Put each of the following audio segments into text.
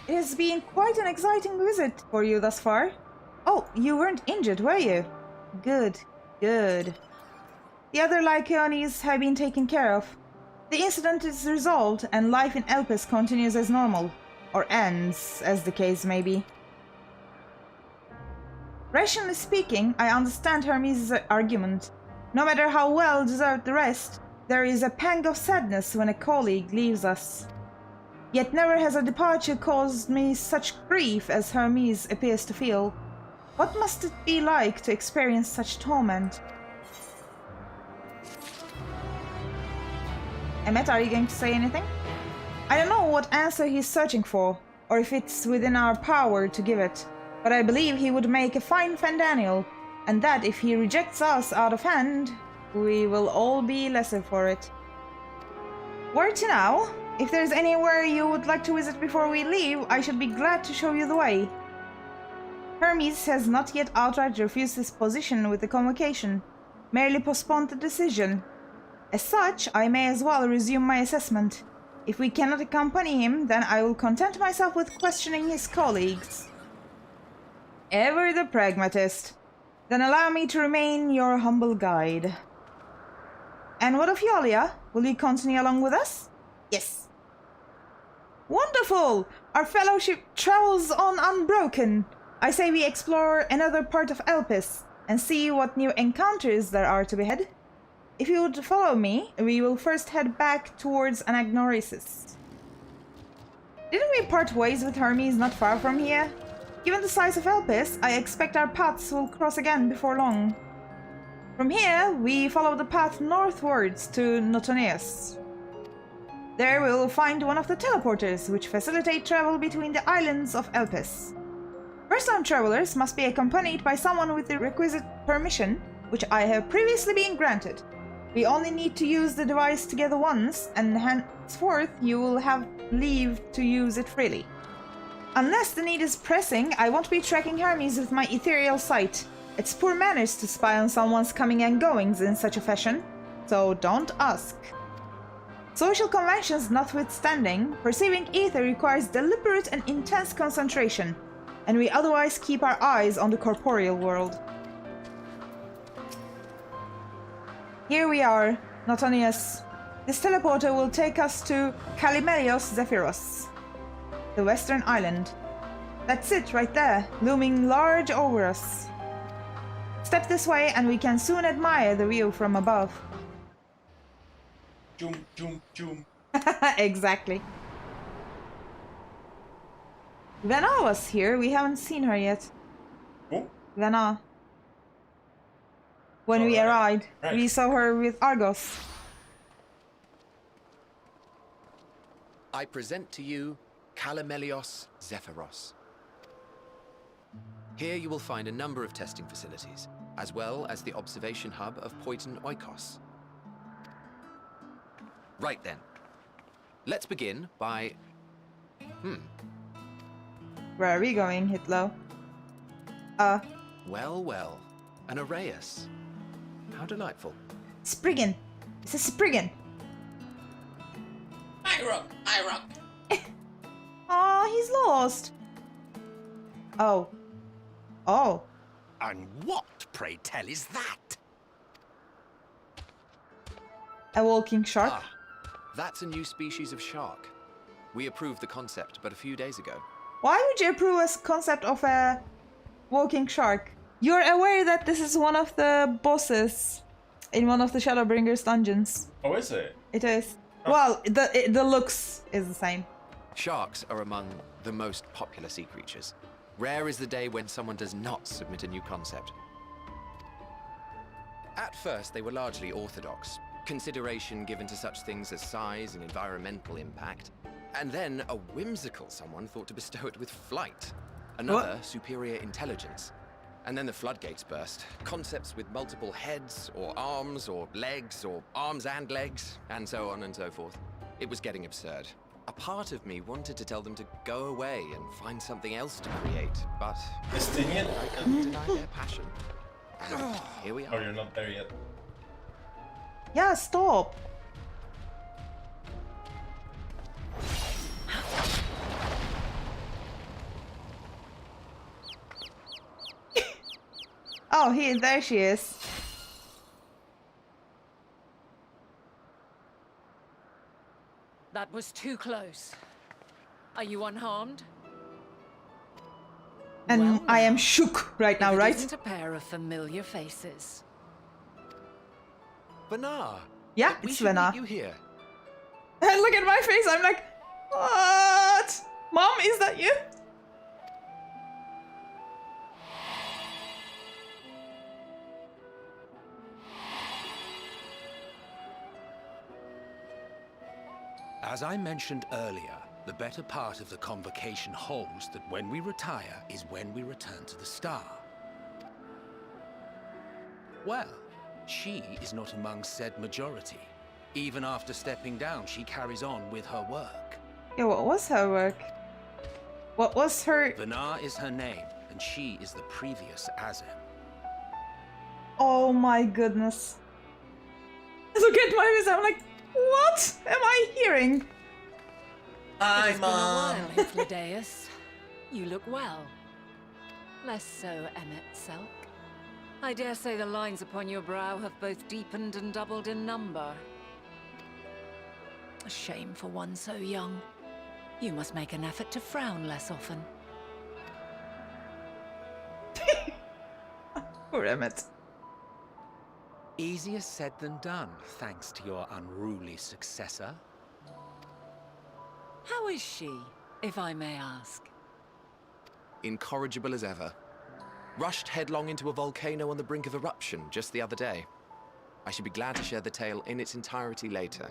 It has been quite an exciting visit for you thus far. Oh, you weren't injured, were you? Good, good. The other Lycaones have been taken care of. The incident is resolved, and life in Elpis continues as normal. Or ends, as the case may be. Rationally speaking, I understand Hermes' argument. No matter how well deserved the rest, there is a pang of sadness when a colleague leaves us. Yet never has a departure caused me such grief as Hermes appears to feel. What must it be like to experience such torment? Emet, are you going to say anything? I don't know what answer he's searching for, or if it's within our power to give it, but I believe he would make a fine Fandaniel, and that if he rejects us out of hand, we will all be lesser for it. Word to now, if there's anywhere you would like to visit before we leave, I should be glad to show you the way. Hermes has not yet outright refused his position with the convocation, merely postponed the decision. As such, I may as well resume my assessment. If we cannot accompany him, then I will content myself with questioning his colleagues. Ever the pragmatist. Then allow me to remain your humble guide. And what of Yulia? Will you continue along with us? Yes. Wonderful! Our fellowship travels on unbroken. I say we explore another part of Elpis and see what new encounters there are to be had. If you would follow me, we will first head back towards Anagnorisis. Didn't we part ways with Hermes not far from here? Given the size of Elpis, I expect our paths will cross again before long. From here, we follow the path northwards to Notoneus. There we will find one of the teleporters, which facilitate travel between the islands of Elpis. First-time travelers must be accompanied by someone with the requisite permission, which I have previously been granted. We only need to use the device together once, and henceforth you will have leave to use it freely. Unless the need is pressing, I won't be tracking Hermes with my ethereal sight. It's poor manners to spy on someone's coming and goings in such a fashion, so don't ask. Social conventions notwithstanding, perceiving ether requires deliberate and intense concentration, and we otherwise keep our eyes on the corporeal world. Here we are, Notoneus. This teleporter will take us to Kalimelios Zephyros, the western island. That's it right there, looming large over us. Step this way and we can soon admire the view from above. Zoom, zoom, zoom. Exactly. Venat was here, we haven't seen her yet. Who? Venat. When we arrived, right. we saw her with Argos. I present to you Kalimelios Zephyros. Here you will find a number of testing facilities, as well as the observation hub of Poiton Oikos. Right then. Let's begin by... Where are we going, Hitlo? Well, well. An Arrhaeus. How delightful. Spriggan! It's a Spriggan! My rock! Aw, he's lost! Oh. Oh. And what, pray tell, is that? A walking shark? Ah, that's a new species of shark. We approved the concept but a few days ago. Why would you approve a concept of a walking shark? You're aware that this is one of the bosses in one of the Shadowbringers dungeons. Oh, is it? It is. Well, the looks is the same. Sharks are among the most popular sea creatures. Rare is the day when someone does not submit a new concept. At first, they were largely orthodox, consideration given to such things as size and environmental impact, and then a whimsical someone thought to bestow it with flight, another superior intelligence. And then the floodgates burst. Concepts with multiple heads, or arms and legs, and so on and so forth. It was getting absurd. A part of me wanted to tell them to go away and find something else to create, but Estinian? I couldn't deny their passion. And here we Oh, are. you're not there yet. Yeah, stop! Oh, there she is. That was too close. Are you unharmed? And Well, I am now, shook right now, if it right? isn't a pair of familiar faces. Venat! Yeah, We it's should meet Venat. you here. And look at my face, I'm like, what? Mom, is that you? As I mentioned earlier, the better part of the convocation holds that when we retire is when we return to the star. Well, she is not among said majority. Even after stepping down, she carries on with her work. Yeah, what was her work? What was her... Venat is her name, and she is the previous Azem. Oh my goodness. Look at my face, I'm like, what am I hearing? Hi, It's been a Mom. while, Hythlodaeus. You look well. Less so, Emet-Selch. I dare say the lines upon your brow have both deepened and doubled in number. A shame for one so young. You must make an effort to frown less often. Poor Emmett. Easier said than done, thanks to your unruly successor. How is she, if I may ask? Incorrigible as ever. Rushed headlong into a volcano on the brink of eruption just the other day. I should be glad to share the tale in its entirety later,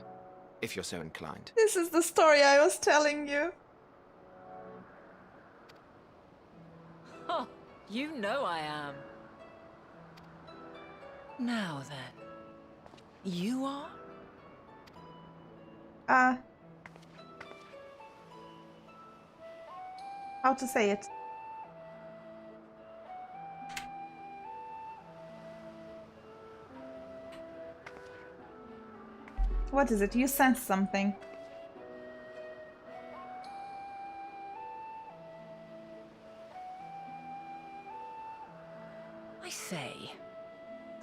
if you're so inclined. This is the story I was telling you. Oh, you know I am. Now then, you are? How to say it? What is it? You sense something. I say,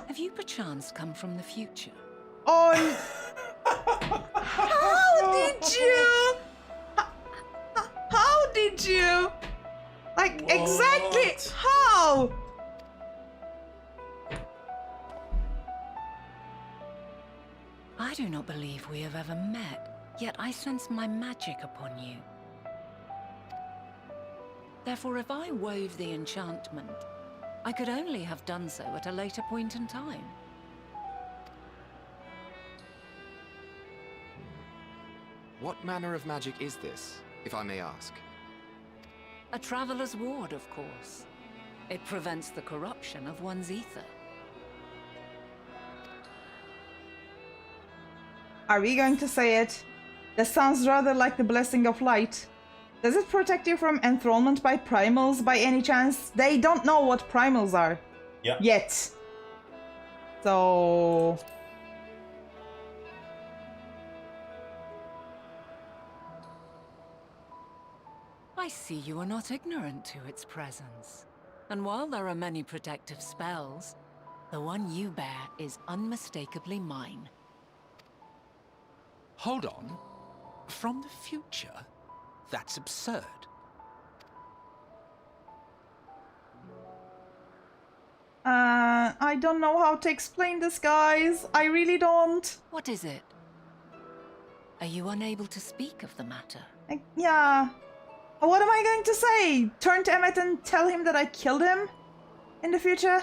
have you perchance come from the future? Oh, how did you? How did you? Like, exactly What? how? I do not believe we have ever met, yet I sense my magic upon you. Therefore, if I wove the enchantment, I could only have done so at a later point in time. What manner of magic is this, if I may ask? A traveler's ward, of course. It prevents the corruption of one's ether. Are we going to say it? That sounds rather like the blessing of light. Does it protect you from enthrallment by primals by any chance? They don't know what primals are. Yeah. Yet. So... I see you are not ignorant to its presence. And while there are many protective spells, the one you bear is unmistakably mine. Hold on. From the future? That's absurd. I don't know how to explain this, guys. I really don't. What is it? Are you unable to speak of the matter? Yeah. What am I going to say? Turn to Emmet and tell him that I killed him? In the future?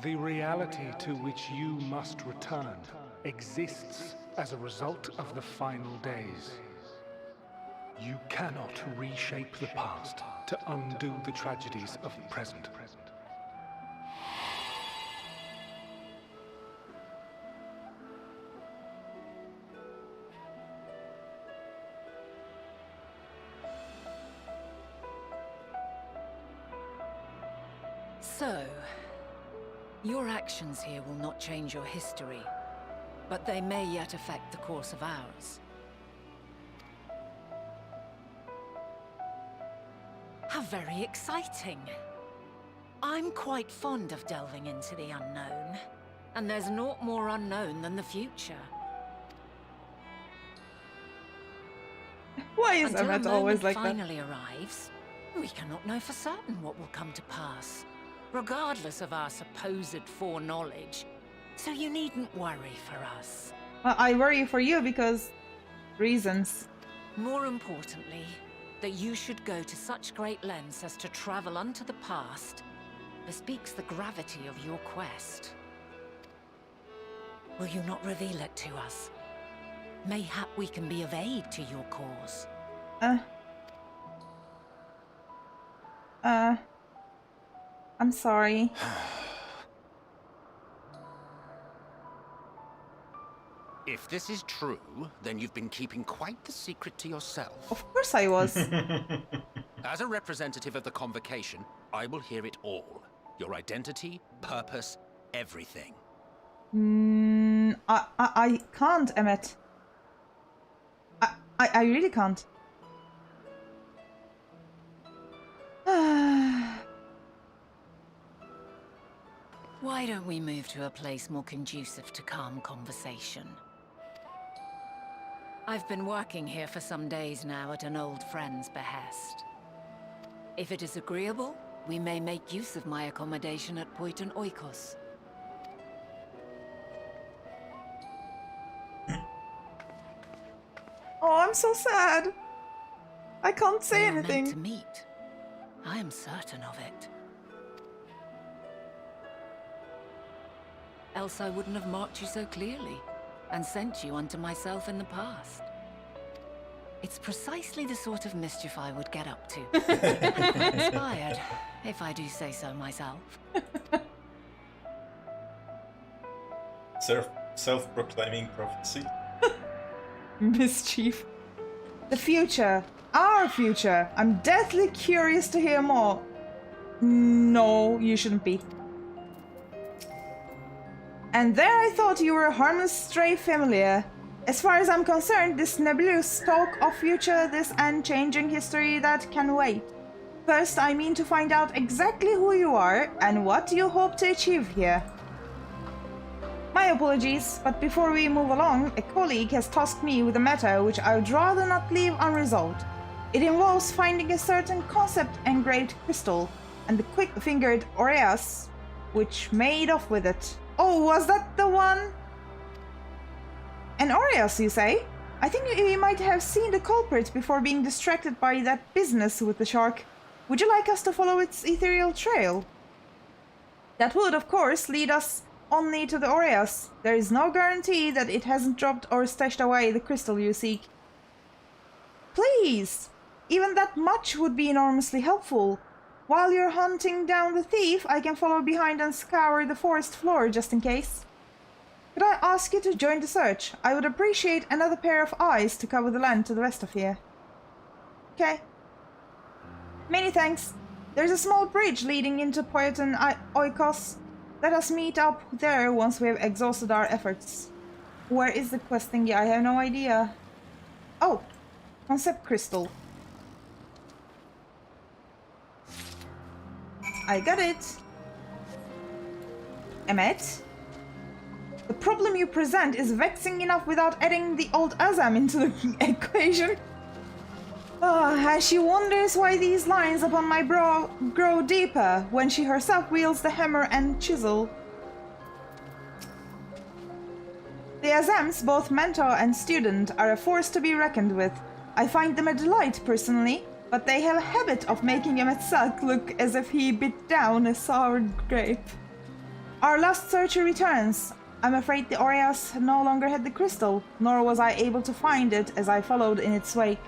The reality to which you must return exists as a result of the final days. You cannot reshape the past to undo the tragedies of the present. So, your actions here will not change your history, but they may yet affect the course of ours. How very exciting. I'm quite fond of delving into the unknown. And there's naught more unknown than the future. Why is Until a Emet always moment like that? finally arrives, we cannot know for certain what will come to pass, regardless of our supposed foreknowledge. So you needn't worry for us. Well, I worry for you because... reasons. More importantly, that you should go to such great lengths as to travel unto the past bespeaks the gravity of your quest. Will you not reveal it to us? Mayhap we can be of aid to your cause. I'm sorry. If this is true, then you've been keeping quite the secret to yourself. Of course I was. As a representative of the Convocation, I will hear it all. Your identity, purpose, everything. I can't, Emet. I really can't. Why don't we move to a place more conducive to calm conversation? I've been working here for some days now at an old friend's behest. If it is agreeable, we may make use of my accommodation at Poiton Oikos. Oh, I'm so sad. I can't say We were meant to anything. meet. I am certain of it. Else I wouldn't have marked you so clearly, and sent you unto myself in the past. It's precisely the sort of mischief I would get up to. Inspired, if I do say so myself. Self-proclaiming prophecy. Mischief. The future. Our future. I'm deathly curious to hear more. No, you shouldn't be. And there I thought you were a harmless stray familiar. As far as I'm concerned, this nebulous talk of future, this unchanging history, that can wait. First, I mean to find out exactly who you are and what you hope to achieve here. My apologies, but before we move along, a colleague has tasked me with a matter which I would rather not leave unresolved. It involves finding a certain concept-engraved crystal, and the quick-fingered Aureus, which made off with it. Oh, was that the one? An Aureus, you say? I think we might have seen the culprit before being distracted by that business with the shark. Would you like us to follow its ethereal trail? That would, of course, lead us only to the Aureus. There is no guarantee that it hasn't dropped or stashed away the crystal you seek. Please! Even that much would be enormously helpful. While you're hunting down the thief, I can follow behind and scour the forest floor just in case. Could I ask you to join the search? I would appreciate another pair of eyes to cover the land to the west of here. Okay. Many thanks. There's a small bridge leading into Poiton Oikos. Let us meet up there once we have exhausted our efforts. Where is the quest thingy? I have no idea. Oh, concept crystal. I got it. Emet? The problem you present is vexing enough without adding the old Azam into the equation. As she wonders why these lines upon my brow grow deeper when she herself wields the hammer and chisel. The Azams, both mentor and student, are a force to be reckoned with. I find them a delight personally, but they have a habit of making Emet-Selch look as if he bit down a sour grape. Our last searcher returns. I'm afraid the Aureus no longer had the crystal, nor was I able to find it as I followed in its wake.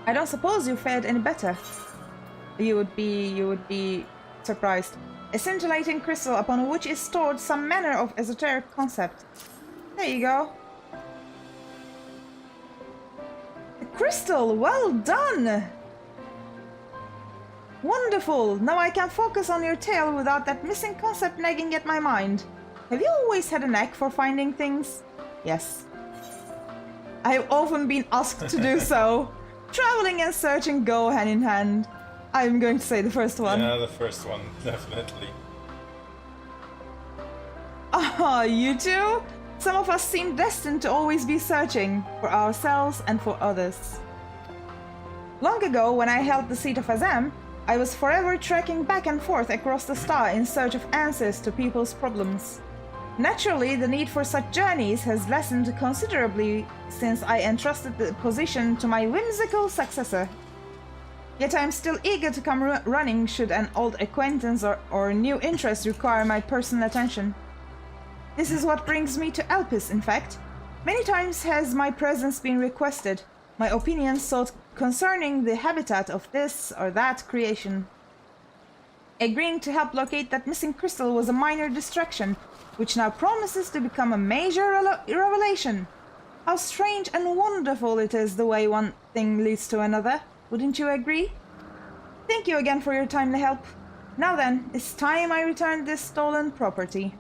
I don't suppose you fared any better. You would be surprised. A scintillating crystal upon which is stored some manner of esoteric concept. There you go. A crystal! Well done! Wonderful! Now I can focus on your tale without that missing concept nagging at my mind. Have you always had a knack for finding things? Yes. I have often been asked to do so. Traveling and searching go hand in hand. I'm going to say the first one. Yeah, the first one, definitely. Ah, you two? Some of us seem destined to always be searching for ourselves and for others. Long ago, when I held the seat of Azam, I was forever trekking back and forth across the star in search of answers to people's problems. Naturally, the need for such journeys has lessened considerably since I entrusted the position to my whimsical successor. Yet I am still eager to come running should an old acquaintance or new interest require my personal attention. This is what brings me to Elpis, in fact. Many times has my presence been requested, my opinion sought concerning the habitat of this or that creation. Agreeing to help locate that missing crystal was a minor distraction, which now promises to become a major revelation. How strange and wonderful it is the way one thing leads to another, wouldn't you agree? Thank you again for your timely help. Now then, it's time I returned this stolen property.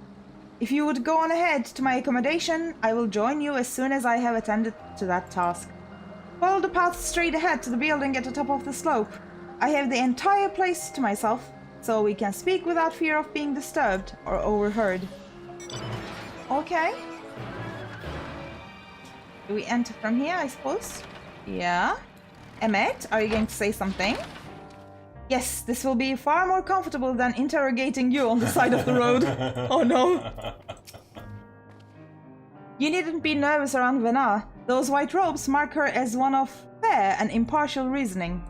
If you would go on ahead to my accommodation, I will join you as soon as I have attended to that task. Follow the path straight ahead to the building at the top of the slope. I have the entire place to myself, so we can speak without fear of being disturbed or overheard. Okay. Do we enter from here, I suppose? Yeah. Emet, are you going to say something? Yes, this will be far more comfortable than interrogating you on the side of the road. Oh no. You needn't be nervous around Venat. Those white robes mark her as one of fair and impartial reasoning.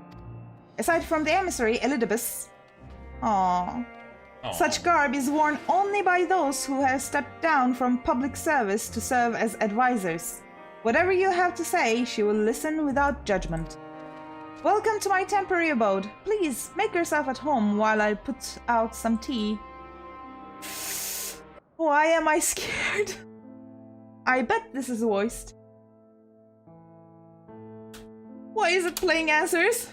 Aside from the emissary, Elpis. Aww. Such garb is worn only by those who have stepped down from public service to serve as advisors. Whatever you have to say, she will listen without judgment. Welcome to my temporary abode. Please, make yourself at home while I put out some tea. Why am I scared? I bet this is voiced. Why is it playing answers?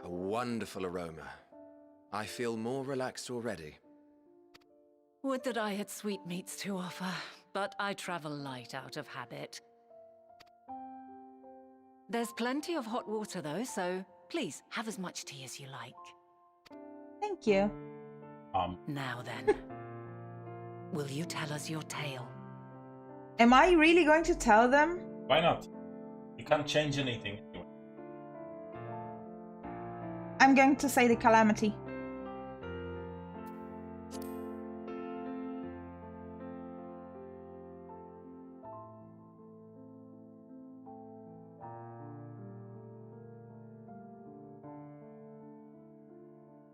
A wonderful aroma. I feel more relaxed already. Would that I had sweetmeats to offer, but I travel light out of habit. There's plenty of hot water though, so please have as much tea as you like. Thank you. Now then, will you tell us your tale? Am I really going to tell them? Why not? You can't change anything anyway. I'm going to say the calamity.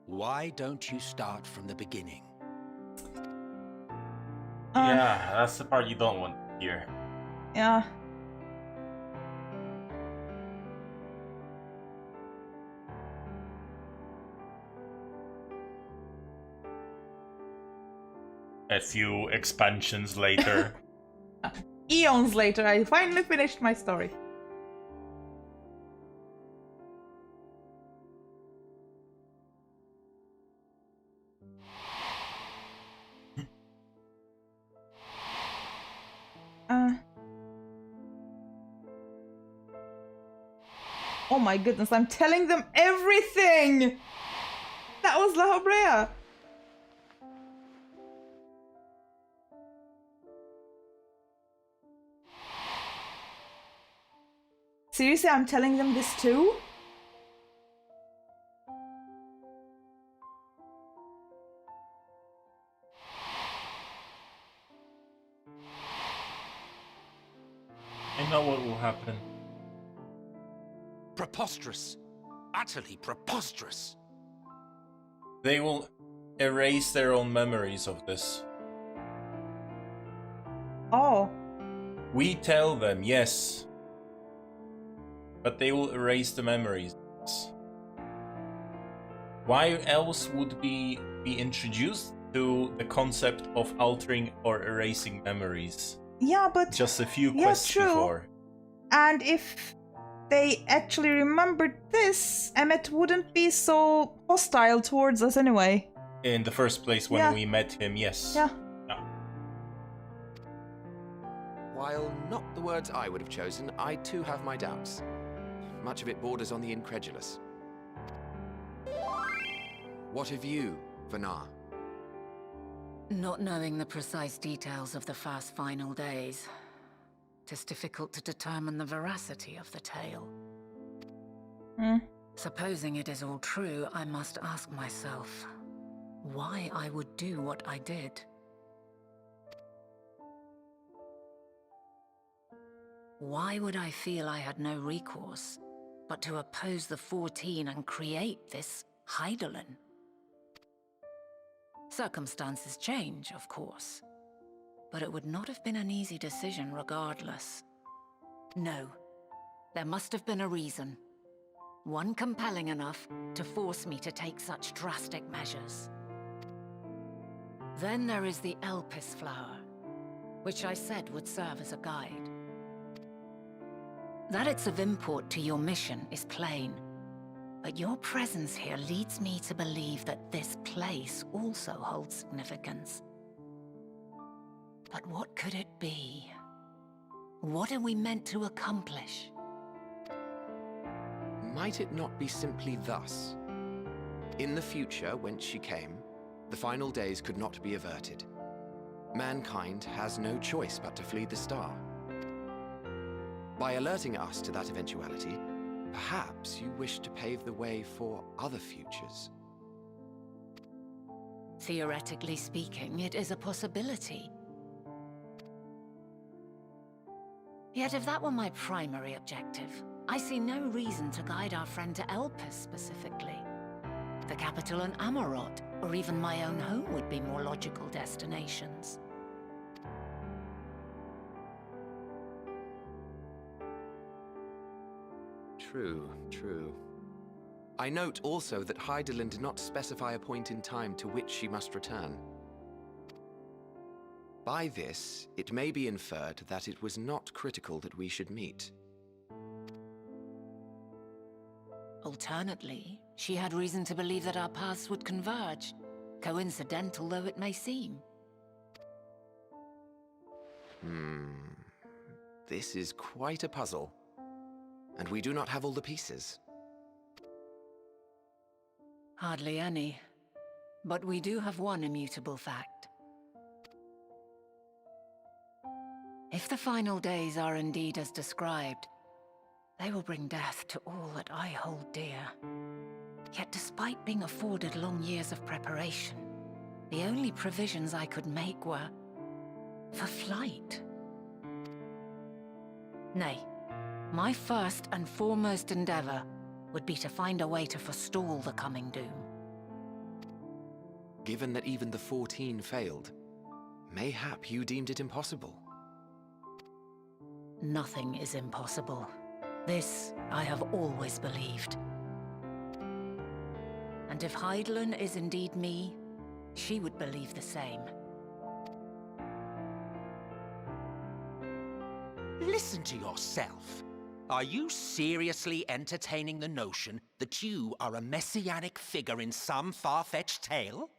Why don't you start from the beginning? Yeah, that's the part you don't want to hear. Yeah. A few expansions later. Eons later, I finally finished my story. Oh my goodness, I'm telling them everything! That was La Habrea! Seriously, I'm telling them this too? I know what will happen. Preposterous. Utterly preposterous. They will erase their own memories of this. Oh. We tell them, yes. But they will erase the memories. Why else would be introduced to the concept of altering or erasing memories? Yeah, but... Just a few yeah, quests true. before. And if they actually remembered this, Emmet wouldn't be so hostile towards us anyway. In the first place, when Yeah. we met him, yes. Yeah. Yeah. while not the words I would have chosen, I too have my doubts. Much of it borders on the incredulous. What of you, Venat? Not knowing the precise details of the first final days, it is difficult to determine the veracity of the tale. Supposing it is all true, I must ask myself why I would do what I did. Why would I feel I had no recourse but to oppose the 14 and create this Hythlodaeus? Circumstances change, of course, but it would not have been an easy decision regardless. No, there must have been a reason. One compelling enough to force me to take such drastic measures. Then there is the Elpis flower, which I said would serve as a guide. That it's of import to your mission is plain, but your presence here leads me to believe that this place also holds significance. But what could it be? What are we meant to accomplish? Might it not be simply thus? In the future, whence she came, the final days could not be averted. Mankind has no choice but to flee the star. By alerting us to that eventuality, perhaps you wish to pave the way for other futures. Theoretically speaking, it is a possibility. Yet if that were my primary objective, I see no reason to guide our friend to Elpis specifically. The capital and Amarot, or even my own home would be more logical destinations. True, true. I note also that Hythlodaeus did not specify a point in time to which she must return. By this, it may be inferred that it was not critical that we should meet. Alternately, she had reason to believe that our paths would converge, coincidental though it may seem. This is quite a puzzle. And we do not have all the pieces. Hardly any. But we do have one immutable fact. If the final days are indeed as described, they will bring death to all that I hold dear. Yet despite being afforded long years of preparation, the only provisions I could make were for flight. Nay, my first and foremost endeavor would be to find a way to forestall the coming doom. Given that even the 14 failed, mayhap you deemed it impossible. Nothing is impossible. This I have always believed. And if Hythlodaeus is indeed me, she would believe the same. Listen to yourself. Are you seriously entertaining the notion that you are a messianic figure in some far-fetched tale?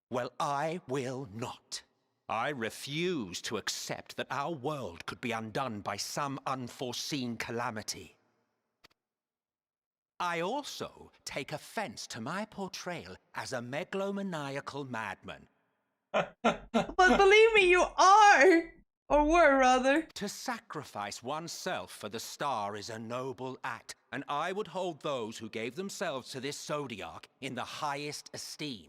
Well, I will not. I refuse to accept that our world could be undone by some unforeseen calamity. I also take offense to my portrayal as a megalomaniacal madman. But believe me, you are! Or were, rather. To sacrifice oneself for the star is a noble act, and I would hold those who gave themselves to this zodiac in the highest esteem.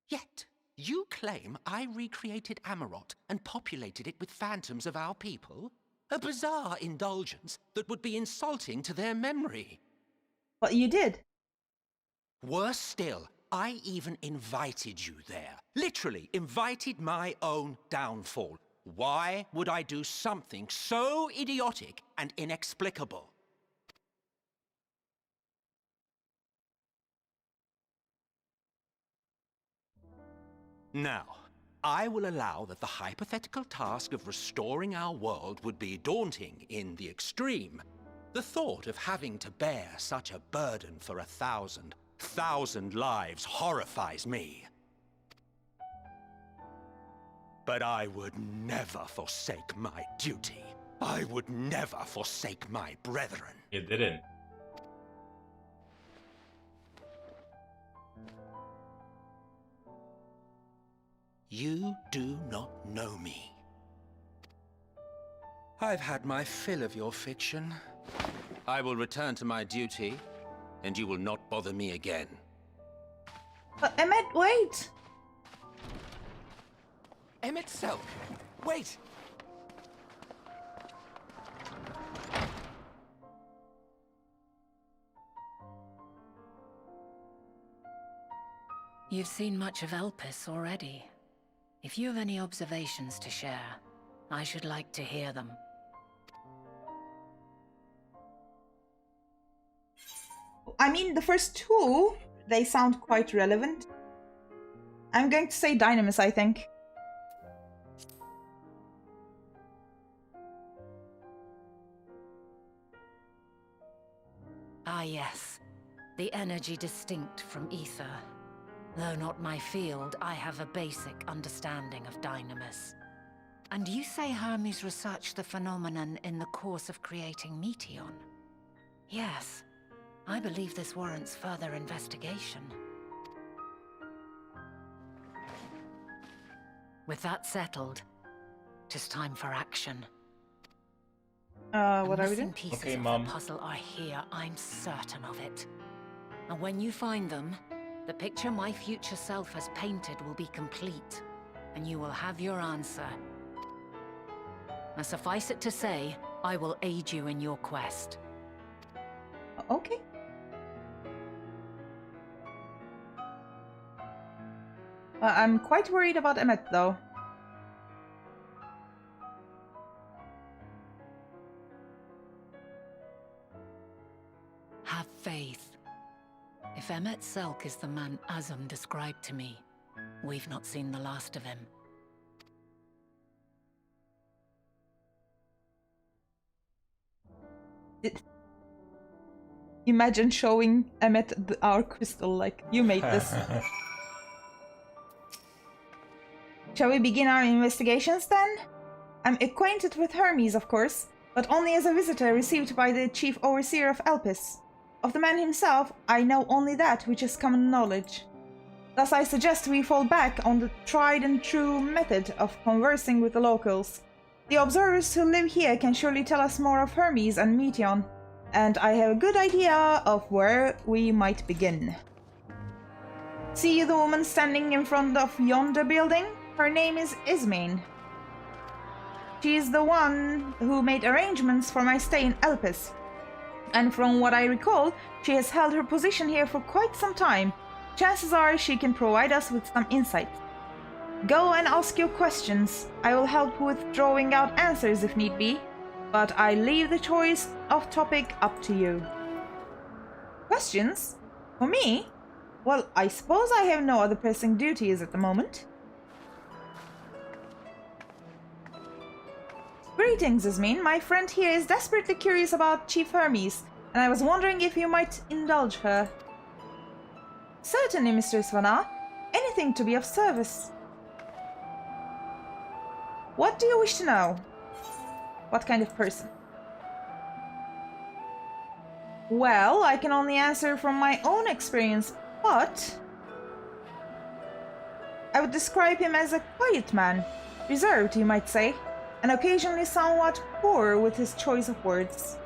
Yet, you claim I recreated Amarot and populated it with phantoms of our people? A bizarre indulgence that would be insulting to their memory. But you did. Worse still, I even invited you there. Literally invited my own downfall. Why would I do something so idiotic and inexplicable? Now, I will allow that the hypothetical task of restoring our world would be daunting in the extreme. The thought of having to bear such a burden for 1,000 lives horrifies me. But I would never forsake my duty. I would never forsake my brethren. You didn't. You do not know me. I've had my fill of your fiction. I will return to my duty, and you will not bother me again. Emet, wait! Emet-Selch, wait! You've seen much of Elpis already. If you have any observations to share, I should like to hear them. I mean, the first two, they sound quite relevant. I'm going to say Dynamis, I think. Ah yes, the energy distinct from ether. Though not my field, I have a basic understanding of Dynamis. And you say Hermes researched the phenomenon in the course of creating Meteon? Yes, I believe this warrants further investigation. With that settled, tis time for action. What are we doing? Pieces Okay, of Mom. the puzzle are here, I'm certain of it. And when you find them, the picture my future self has painted will be complete, and you will have your answer. And suffice it to say, I will aid you in your quest. Okay. I'm quite worried about Emet, though. Have faith. If Emet-Selch is the man Azum described to me, we've not seen the last of him. Imagine showing Emet our crystal, like, you made this. Shall we begin our investigations then? I'm acquainted with Hermes, of course, but only as a visitor received by the chief overseer of Elpis. Of the man himself, I know only that which is common knowledge. Thus I suggest we fall back on the tried and true method of conversing with the locals. The observers who live here can surely tell us more of Hermes and Meteon, and I have a good idea of where we might begin. See the woman standing in front of yonder building? Her name is Ismene. She is the one who made arrangements for my stay in Elpis. And from what I recall, she has held her position here for quite some time. Chances are she can provide us with some insight. Go and ask your questions. I will help with drawing out answers if need be, but I leave the choice of topic up to you. Questions? For me? Well, I suppose I have no other pressing duties at the moment. Greetings, Ismene. My friend here is desperately curious about Chief Hermes, and I was wondering if you might indulge her. Certainly, Mistress Venat. Anything to be of service. What do you wish to know? What kind of person? Well, I can only answer from my own experience, but I would describe him as a quiet man, reserved, you might say, and occasionally somewhat poor with his choice of words.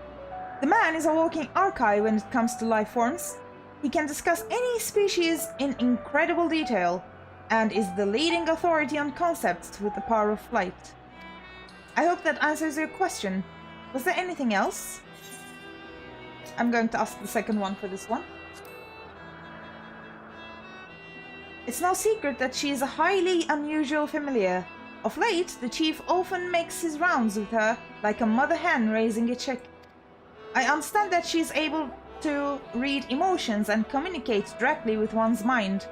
The man is a walking archive when it comes to life forms. He can discuss any species in incredible detail, and is the leading authority on concepts with the power of flight. I hope that answers your question. Was there anything else? I'm going to ask the second one for this one. It's no secret that she is a highly unusual familiar. Of late, the chief often makes his rounds with her, like a mother hen raising a chick. I understand that she is able to read emotions and communicate directly with one's mind.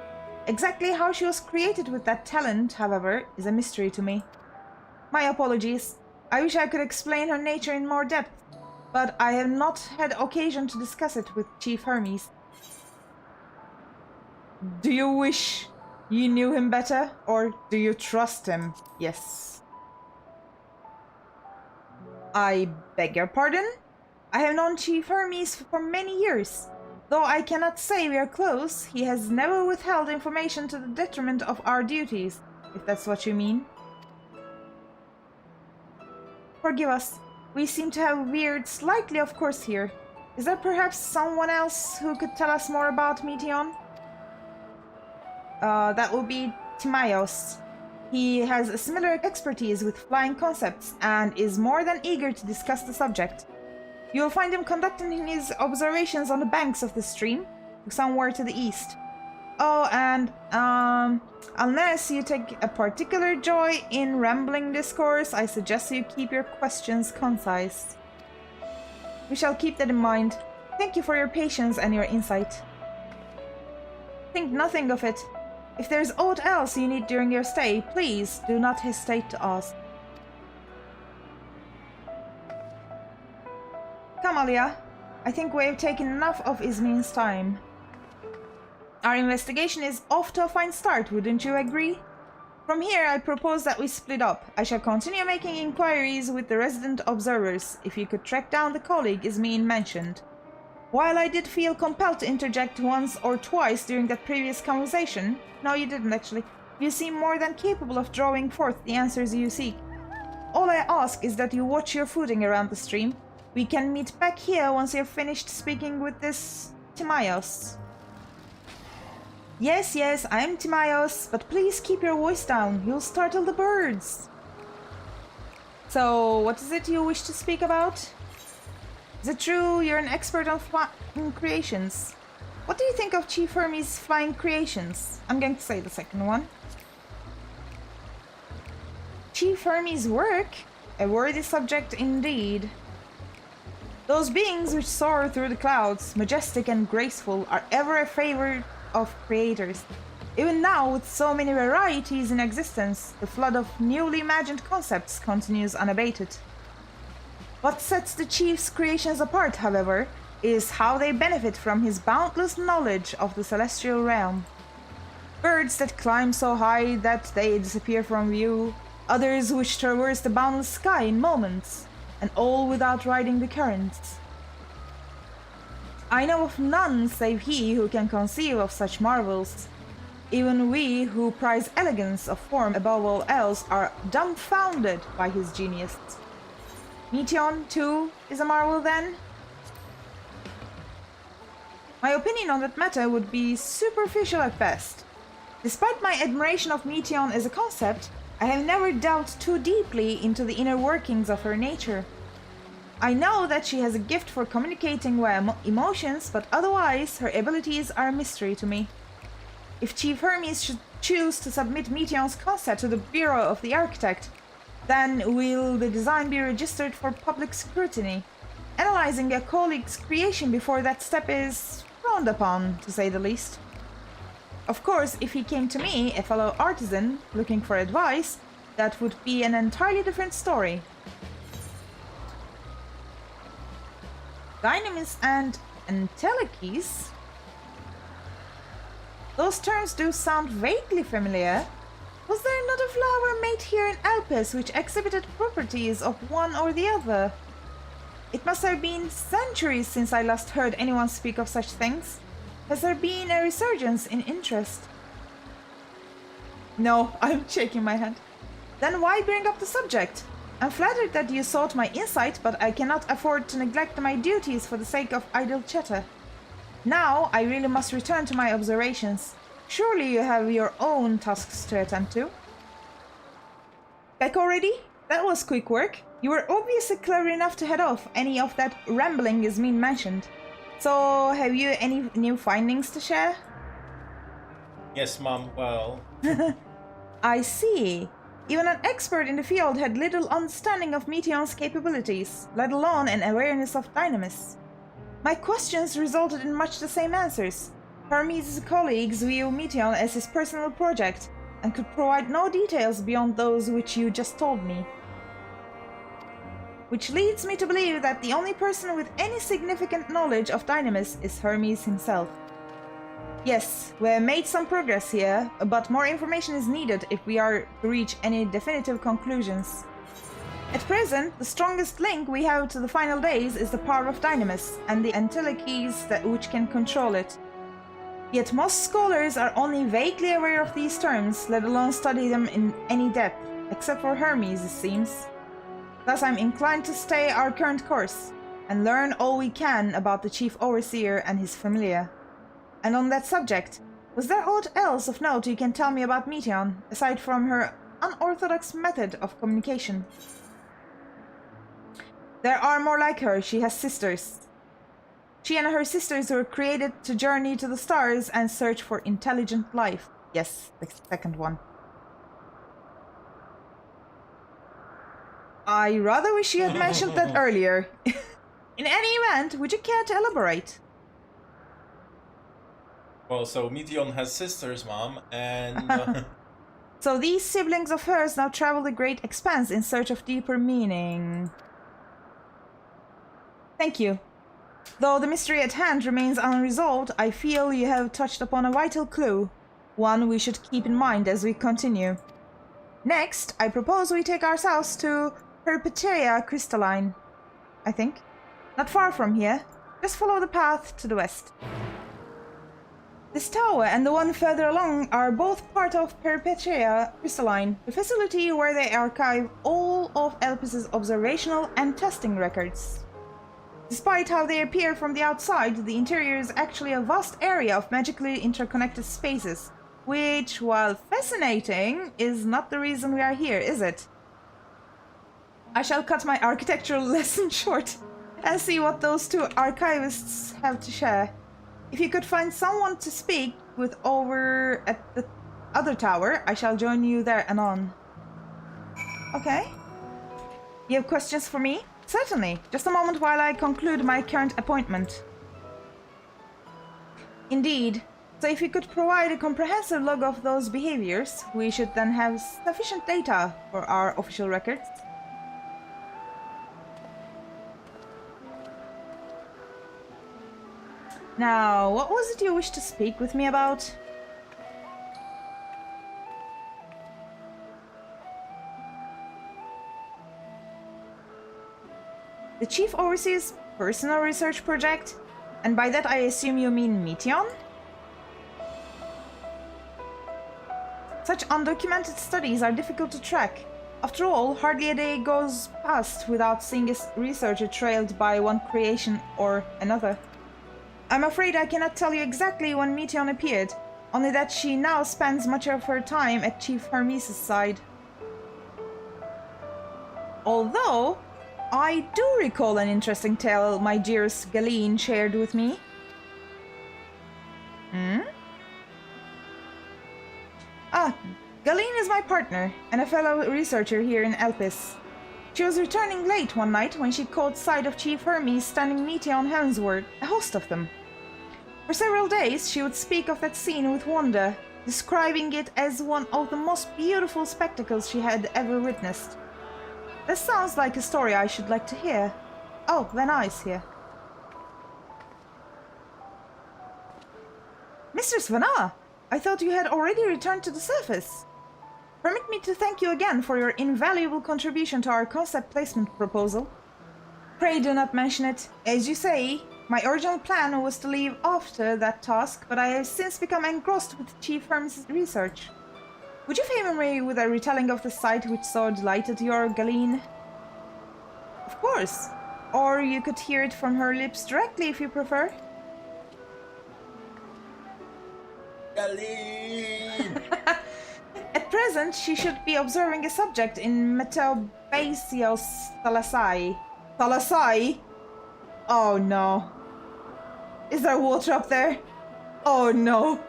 Exactly how she was created with that talent, however, is a mystery to me. My apologies. I wish I could explain her nature in more depth. but I have not had occasion to discuss it with Chief Hermes. Do you wish you knew him better, or do you trust him? Yes. I beg your pardon? I have known Chief Hermes for many years. Though I cannot say we are close, he has never withheld information to the detriment of our duties, if that's what you mean. Forgive us. We seem to have veered slightly off course here. Is there perhaps someone else who could tell us more about Meteia? That would be Timaeus. He has a similar expertise with flying concepts and is more than eager to discuss the subject. You will find him conducting his observations on the banks of the stream, somewhere to the east. Oh, and unless you take a particular joy in rambling discourse, I suggest you keep your questions concise. We shall keep that in mind. Thank you for your patience and your insight. Think nothing of it. If there's aught else you need during your stay, please do not hesitate to ask. Come, Alia. I think we have taken enough of Ismin's time. Our investigation is off to a fine start, wouldn't you agree? From here, I propose that we split up. I shall continue making inquiries with the resident observers, if you could track down the colleague Ismin mentioned. While I did feel compelled to interject once or twice during that previous conversation, no, you didn't actually, you seem more than capable of drawing forth the answers you seek. All I ask is that you watch your footing around the stream. We can meet back here once you've finished speaking with this Timaeus. Yes, I'm Timaeus, but please keep your voice down. You'll startle the birds. So, what is it you wish to speak about? Is it true you're an expert on flying creations? What do you think of Chief Hermes' flying creations? I'm going to say the second one. Chief Hermes' work? A worthy subject indeed. Those beings which soar through the clouds, majestic and graceful, are ever a favorite of creators. Even now, with so many varieties in existence, the flood of newly imagined concepts continues unabated. What sets the Chief's creations apart, however, is how they benefit from his boundless knowledge of the celestial realm. Birds that climb so high that they disappear from view, others which traverse the boundless sky in moments, and all without riding the currents. I know of none save he who can conceive of such marvels. Even we who prize elegance of form above all else are dumbfounded by his genius. Meteia, too, is a marvel then? My opinion on that matter would be superficial at best. Despite my admiration of Meteia as a concept, I have never delved too deeply into the inner workings of her nature. I know that she has a gift for communicating via emotions, but otherwise her abilities are a mystery to me. If Chief Hermes should choose to submit Meteia's concept to the Bureau of the Architect, then will the design be registered for public scrutiny? Analyzing a colleague's creation before that step is frowned upon, to say the least. Of course, if he came to me, a fellow artisan, looking for advice, that would be an entirely different story. Dynamis and Entelechis? Those terms do sound vaguely familiar. Was there not a flower made here in Elpis which exhibited properties of one or the other? It must have been centuries since I last heard anyone speak of such things. Has there been a resurgence in interest? No, I'm shaking my head. Then why bring up the subject? I'm flattered that you sought my insight, but I cannot afford to neglect my duties for the sake of idle chatter. Now I really must return to my observations. Surely you have your own tasks to attend to. Back already? That was quick work. You were obviously clever enough to head off any of that rambling Ismin mentioned. So, have you any new findings to share? Yes, Mom, well... I see. Even an expert in the field had little understanding of Meteia's capabilities, let alone an awareness of Dynamis. My questions resulted in much the same answers. Hermes' colleagues view Meteia as his personal project, and could provide no details beyond those which you just told me. which leads me to believe that the only person with any significant knowledge of Dynamis is Hermes himself. Yes, we have made some progress here, but more information is needed if we are to reach any definitive conclusions. At present, the strongest link we have to the final days is the power of Dynamis and the entelechies which can control it. Yet most scholars are only vaguely aware of these terms, let alone study them in any depth, except for Hermes, it seems. Thus I'm inclined to stay our current course, and learn all we can about the Chief Overseer and his familia. And on that subject, was there aught else of note you can tell me about Meteia, aside from her unorthodox method of communication? There are more like her. She has sisters. She and her sisters were created to journey to the stars and search for intelligent life. Yes, the second one. I rather wish you had mentioned that earlier. In any event, would you care to elaborate? Well, so Meteia has sisters, Mom, and... So these siblings of hers now travel the great expanse in search of deeper meaning. Thank you. Though the mystery at hand remains unresolved, I feel you have touched upon a vital clue, one we should keep in mind as we continue. Next, I propose we take ourselves to Meteia crystalline, I think. Not far from here. Just follow the path to the west. This tower and the one further along are both part of Meteia crystalline, the facility where they archive all of Elpis' observational and testing records. Despite how they appear from the outside, the interior is actually a vast area of magically interconnected spaces, which, while fascinating, is not the reason we are here, is it? I shall cut my architectural lesson short and see what those two archivists have to share. If you could find someone to speak with over at the other tower, I shall join you there anon. Okay. You have questions for me? Certainly. Just a moment while I conclude my current appointment. Indeed. So if you could provide a comprehensive log of those behaviors, we should then have sufficient data for our official records. Now, what was it you wished to speak with me about? The Chief Overseer's personal research project? And by that I assume you mean Meteia? Such undocumented studies are difficult to track. After all, hardly a day goes past without seeing a researcher trailed by one creation or another. I'm afraid I cannot tell you exactly when Meteia appeared, only that she now spends much of her time at Chief Hermes' side. Although, I do recall an interesting tale my dearest Galeen shared with me. Galeen is my partner and a fellow researcher here in Elpis. She was returning late one night when she caught sight of Chief Hermes standing Meteia heavensward, a host of them. For several days she would speak of that scene with wonder, describing it as one of the most beautiful spectacles she had ever witnessed. This sounds like a story I should like to hear. Oh, Venat is here. Mistress Venat, I thought you had already returned to the surface. Permit me to thank you again for your invaluable contribution to our concept placement proposal. Pray do not mention it. As you say, my original plan was to leave after that task, but I have since become engrossed with Chief Hermes' research. Would you favor me with a retelling of the sight which so delighted your Galeen? Of course. Or you could hear it from her lips directly if you prefer. Galeen! At present, she should be observing a subject in Meteia Thalasai. Thalasai? Oh no. Is there water up there? Oh no.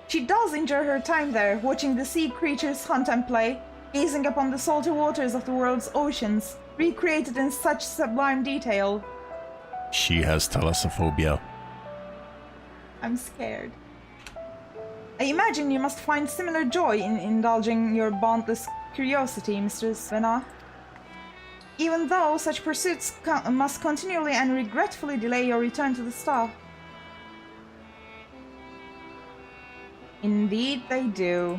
She does enjoy her time there, watching the sea creatures hunt and play, gazing upon the salty waters of the world's oceans, recreated in such sublime detail. She has thalassophobia. I'm scared. I imagine you must find similar joy in indulging your boundless curiosity, Mistress Venat. even though such pursuits must continually and regretfully delay your return to the star. Indeed they do.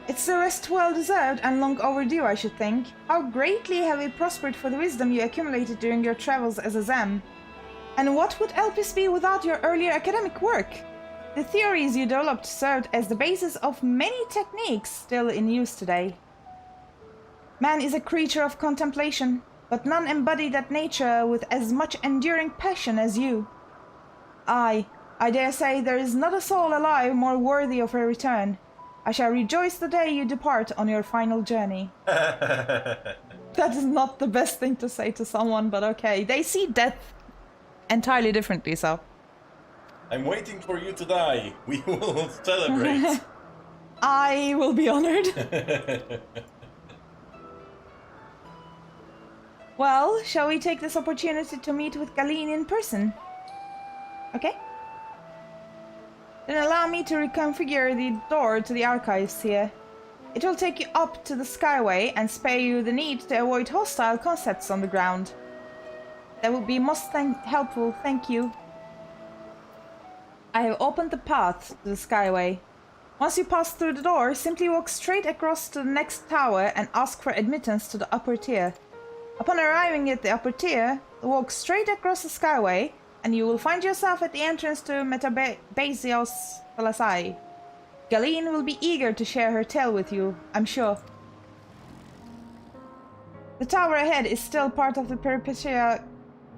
It's a rest well deserved and long overdue, I should think. How greatly have you prospered for the wisdom you accumulated during your travels as a Zam. And what would Elpis be without your earlier academic work? The theories you developed served as the basis of many techniques still in use today. Man is a creature of contemplation, but none embody that nature with as much enduring passion as you. I dare say there is not a soul alive more worthy of a return. I shall rejoice the day you depart on your final journey. That is not the best thing to say to someone, but okay. They see death entirely differently, so... I'm waiting for you to die. We will celebrate. I will be honored. Well, shall we take this opportunity to meet with Galeen in person? Okay. Then allow me to reconfigure the door to the archives here. It will take you up to the Skyway and spare you the need to avoid hostile concepts on the ground. That would be most helpful, thank you. I have opened the path to the Skyway. Once you pass through the door, simply walk straight across to the next tower and ask for admittance to the upper tier. Upon arriving at the upper tier, walk straight across the Skyway, and you will find yourself at the entrance to Metebezios Thalasai. Galeen will be eager to share her tale with you, I'm sure. The tower ahead is still part of the Peripetia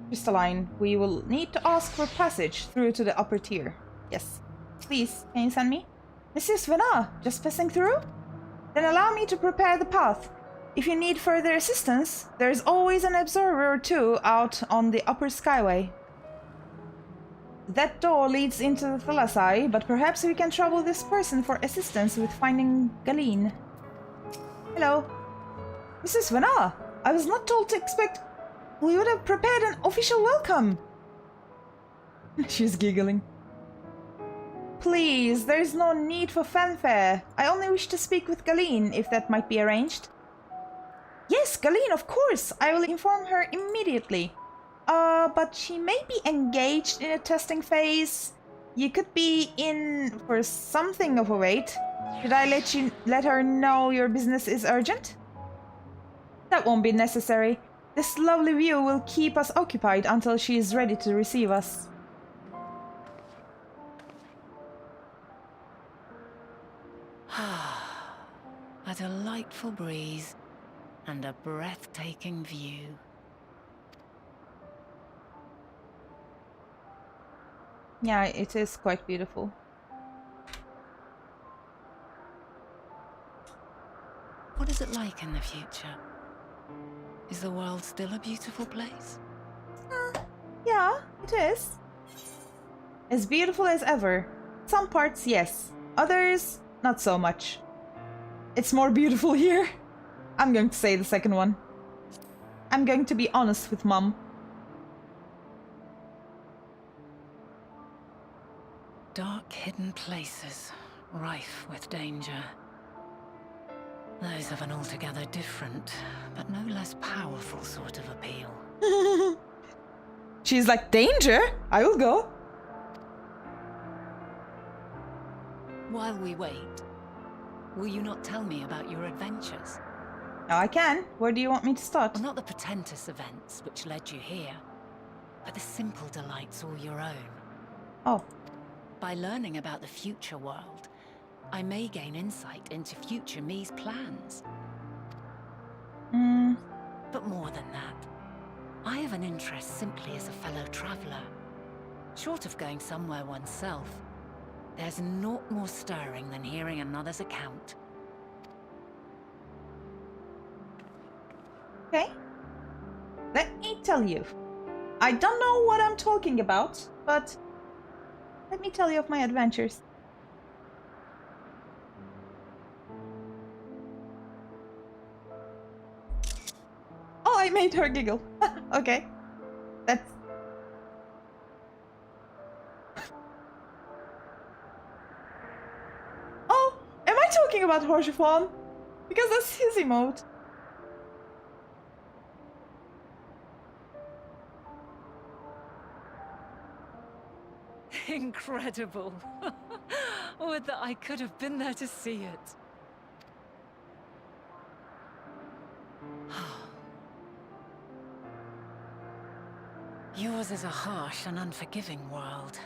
crystalline. We will need to ask for passage through to the upper tier. Yes. Please, can you send me? This is Venat, just passing through? Then allow me to prepare the path. If you need further assistance, there is always an observer or two out on the upper Skyway. That door leads into the Thalasai, but perhaps we can trouble this person for assistance with finding Galeen. Hello. Mrs. Venat, I was not told to expect... We would have prepared an official welcome. She's giggling. Please, there is no need for fanfare. I only wish to speak with Galeen, if that might be arranged. Yes, Galeen, of course. I will inform her immediately. But she may be engaged in a testing phase. You could be in for something of a wait. Should I let her know your business is urgent? That won't be necessary. This lovely view will keep us occupied until she is ready to receive us. A delightful breeze and a breathtaking view. Yeah, it is quite beautiful. What is it like in the future? Is the world still a beautiful place? Yeah, it is. As beautiful as ever. Some parts, yes. Others, not so much. It's more beautiful here. I'm going to say the second one. I'm going to be honest with Mum. Dark hidden places, rife with danger. Those have an altogether different, but no less powerful sort of appeal. She's like, danger? I will go. While we wait, will you not tell me about your adventures? Now I can. Where do you want me to start? Well, not the portentous events which led you here, but the simple delights all your own. Oh. By learning about the future world, I may gain insight into future me's plans. But more than that, I have an interest simply as a fellow traveler. Short of going somewhere oneself, there's naught more stirring than hearing another's account. Okay. Let me tell you. I don't know what I'm talking about, but let me tell you of my adventures. Oh, I made her giggle. Okay. That's... Oh, am I talking about Horseflawn? Because that's his emote. Incredible. Would that I could have been there to see it. Yours is a harsh and unforgiving world.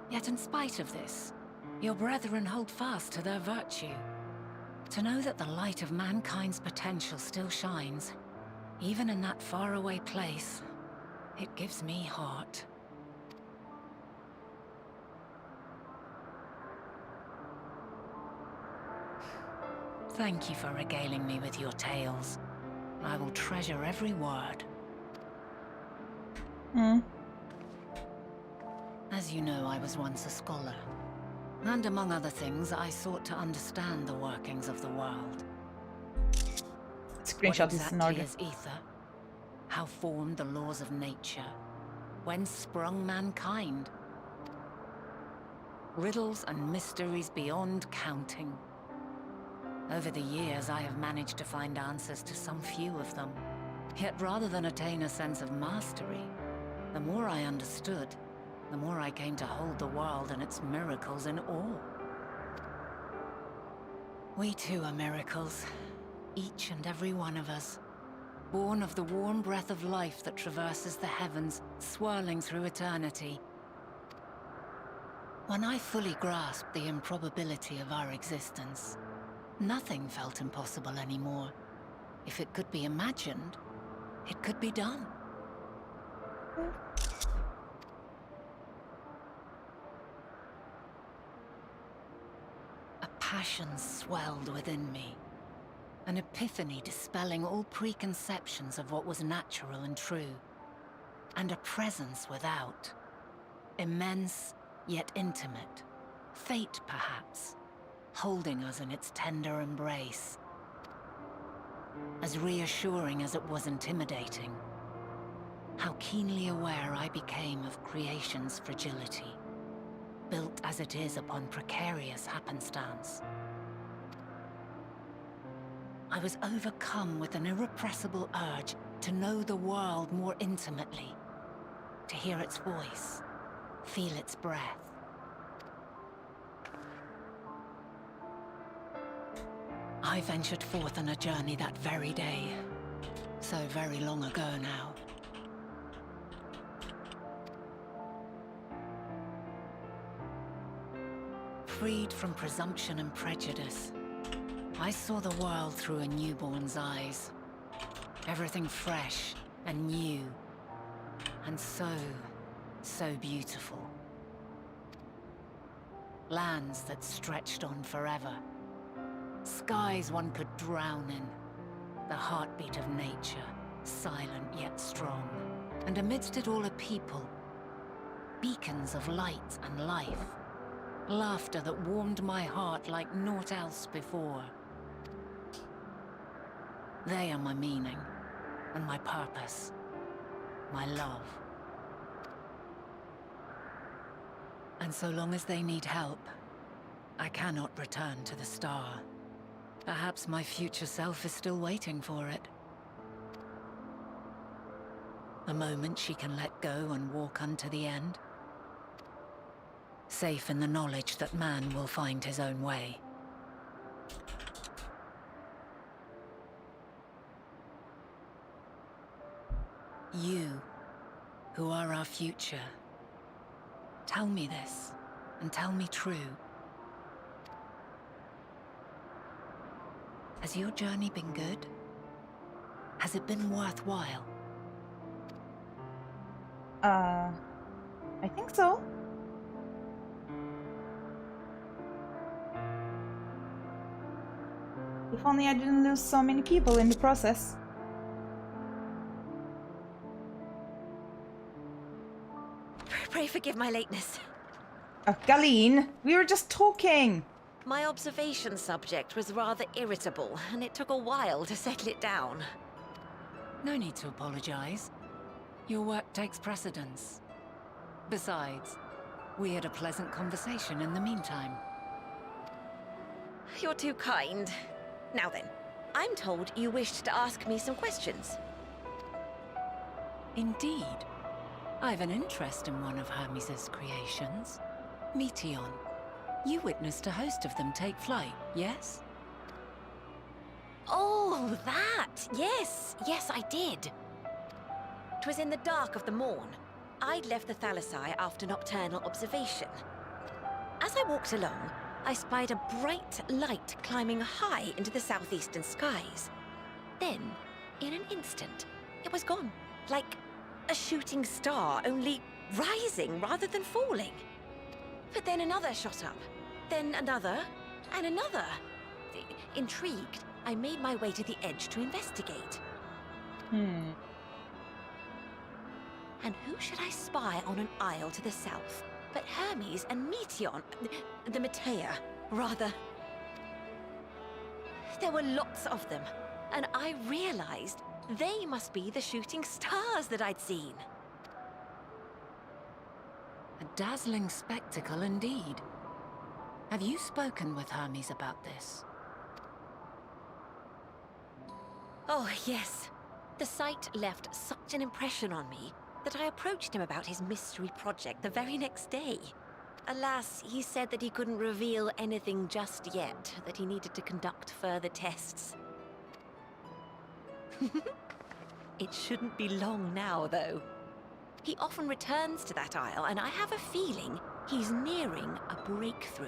Yet in spite of this, your brethren hold fast to their virtue. To know that the light of mankind's potential still shines, even in that faraway place, it gives me heart. Thank you for regaling me with your tales. I will treasure every word. As you know, I was once a scholar. And among other things, I sought to understand the workings of the world. Screenshot What is in exactly order. is ether? How formed the laws of nature? When sprung mankind? Riddles and mysteries beyond counting. Over the years, I have managed to find answers to some few of them. Yet rather than attain a sense of mastery, the more I understood, the more I came to hold the world and its miracles in awe. We too are miracles, each and every one of us, born of the warm breath of life that traverses the heavens, swirling through eternity. When I fully grasped the improbability of our existence, nothing felt impossible anymore. If it could be imagined, it could be done. A passion swelled within me. An epiphany dispelling all preconceptions of what was natural and true. And a presence without. Immense, yet intimate. Fate, perhaps, holding us in its tender embrace. As reassuring as it was intimidating. How keenly aware I became of creation's fragility. Built as it is upon precarious happenstance. I was overcome with an irrepressible urge to know the world more intimately. To hear its voice, feel its breath. I ventured forth on a journey that very day. So very long ago now. Freed from presumption and prejudice, I saw the world through a newborn's eyes. Everything fresh and new. And so beautiful. Lands that stretched on forever. Skies one could drown in. The heartbeat of nature, silent yet strong. And amidst it all a people. Beacons of light and life. Laughter that warmed my heart like naught else before. They are my meaning, and my purpose. My love. And so long as they need help, I cannot return to the star. Perhaps my future self is still waiting for it. A moment she can let go and walk unto the end. Safe in the knowledge that man will find his own way. You, who are our future, tell me this, and tell me true. Has your journey been good? Has it been worthwhile? I think so. If only I didn't lose so many people in the process. Pray forgive my lateness. Galeen, we were just talking. My observation subject was rather irritable, and it took a while to settle it down. No need to apologize. Your work takes precedence. Besides, we had a pleasant conversation in the meantime. You're too kind. Now then, I'm told you wished to ask me some questions. Indeed. I've an interest in one of Hermes' creations. Meteia. You witnessed a host of them take flight, yes? Oh, that! Yes, yes, I did. 'Twas in the dark of the morn. I'd left the Thalassai after nocturnal observation. As I walked along, I spied a bright light climbing high into the southeastern skies. Then, in an instant, it was gone. Like a shooting star, only rising rather than falling. But then another shot up. Then another, and another. Intrigued, I made my way to the edge to investigate. And who should I spy on an isle to the south but Hermes and Meteia, the Meteia, rather. There were lots of them, and I realized they must be the shooting stars that I'd seen. A dazzling spectacle indeed. Have you spoken with Hermes about this? Oh, yes. The sight left such an impression on me that I approached him about his mystery project the very next day. Alas, he said that he couldn't reveal anything just yet, that he needed to conduct further tests. It shouldn't be long now, though. He often returns to that isle, and I have a feeling he's nearing a breakthrough.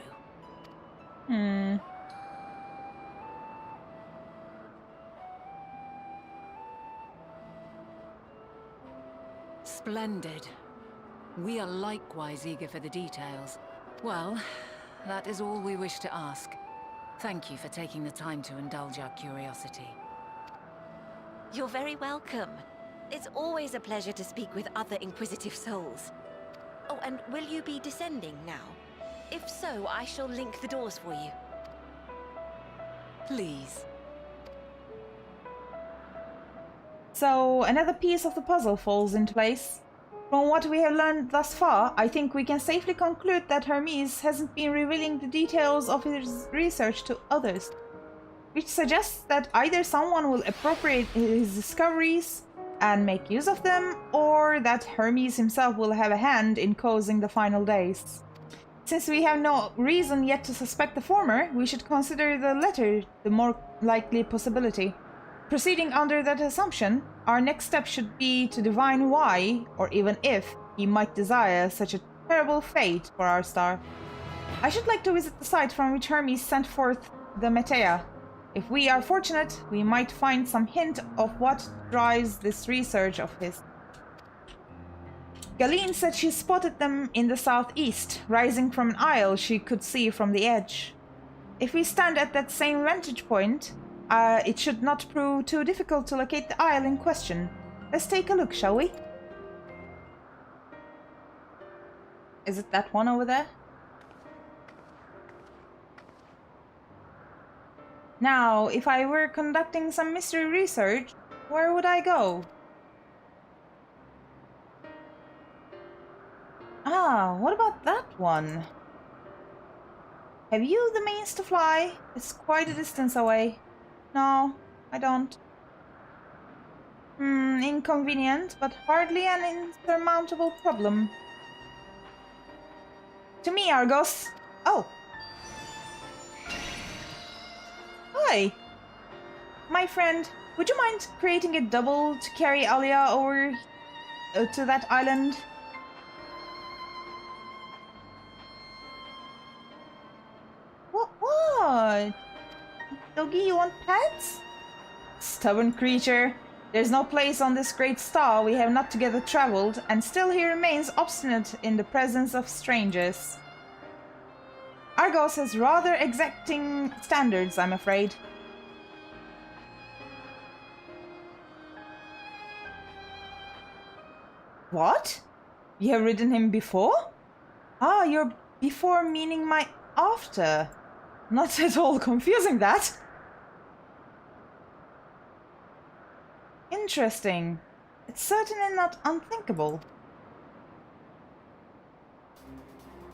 Splendid. We are likewise eager for the details. Well, that is all we wish to ask. Thank you for taking the time to indulge our curiosity. You're very welcome. It's always a pleasure to speak with other inquisitive souls. Oh, and will you be descending now? If so, I shall link the doors for you. Please. So, another piece of the puzzle falls into place. From what we have learned thus far, I think we can safely conclude that Hermes hasn't been revealing the details of his research to others, which suggests that either someone will appropriate his discoveries and make use of them, or that Hermes himself will have a hand in causing the final days. Since we have no reason yet to suspect the former, we should consider the latter the more likely possibility. Proceeding under that assumption, our next step should be to divine why, or even if, he might desire such a terrible fate for our star. I should like to visit the site from which Hermes sent forth the Meteia. If we are fortunate, we might find some hint of what drives this research of his. Galeen said she spotted them in the southeast, rising from an isle she could see from the edge. If we stand at that same vantage point, it should not prove too difficult to locate the isle in question. Let's take a look, shall we? Is it that one over there? Now, if I were conducting some mystery research, where would I go? Ah, what about that one? Have you the means to fly? It's quite a distance away. No, I don't. Inconvenient, but hardly an insurmountable problem. To me, Argos. Oh. Hi. My friend, would you mind creating a double to carry Alia over to that island? What? Doggy, you want pets? Stubborn creature. There's no place on this great star we have not together traveled, and still he remains obstinate in the presence of strangers. Argos has rather exacting standards, I'm afraid. What? You have ridden him before? Ah, your before meaning my after. Not at all confusing, that. Interesting. It's certainly not unthinkable.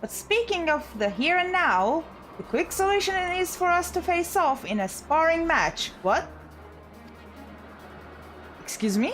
But speaking of the here and now, the quick solution is for us to face off in a sparring match. What? Excuse me?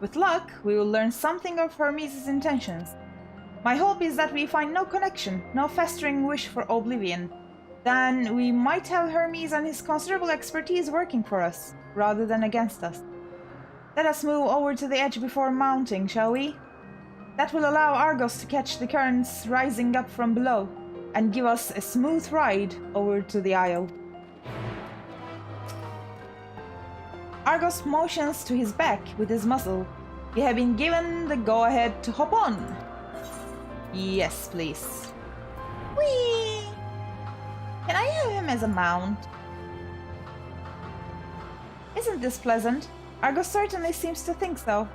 With luck, we will learn something of Hermes' intentions. My hope is that we find no connection, no festering wish for oblivion. Then we might have Hermes and his considerable expertise working for us, rather than against us. Let us move over to the edge before mounting, shall we? That will allow Argos to catch the currents rising up from below, and give us a smooth ride over to the Isle. Argos motions to his back with his muzzle. We have been given the go-ahead to hop on. Yes, please. Whee! Can I have him as a mount? Isn't this pleasant? Argos certainly seems to think so.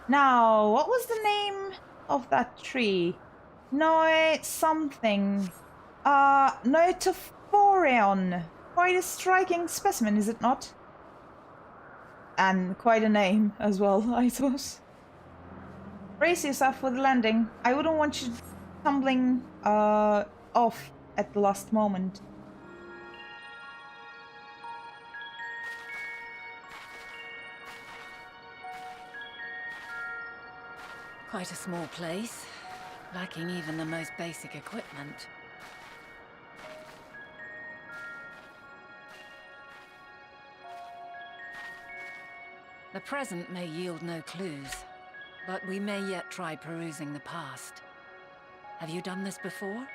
Now, what was the name of that tree? Noe something. Noetophoreon. Quite a striking specimen, is it not? And quite a name as well, I suppose. Brace yourself for the landing. I wouldn't want you tumbling off at the last moment. Quite a small place, lacking even the most basic equipment. The present may yield no clues, but we may yet try perusing the past. Have you done this before?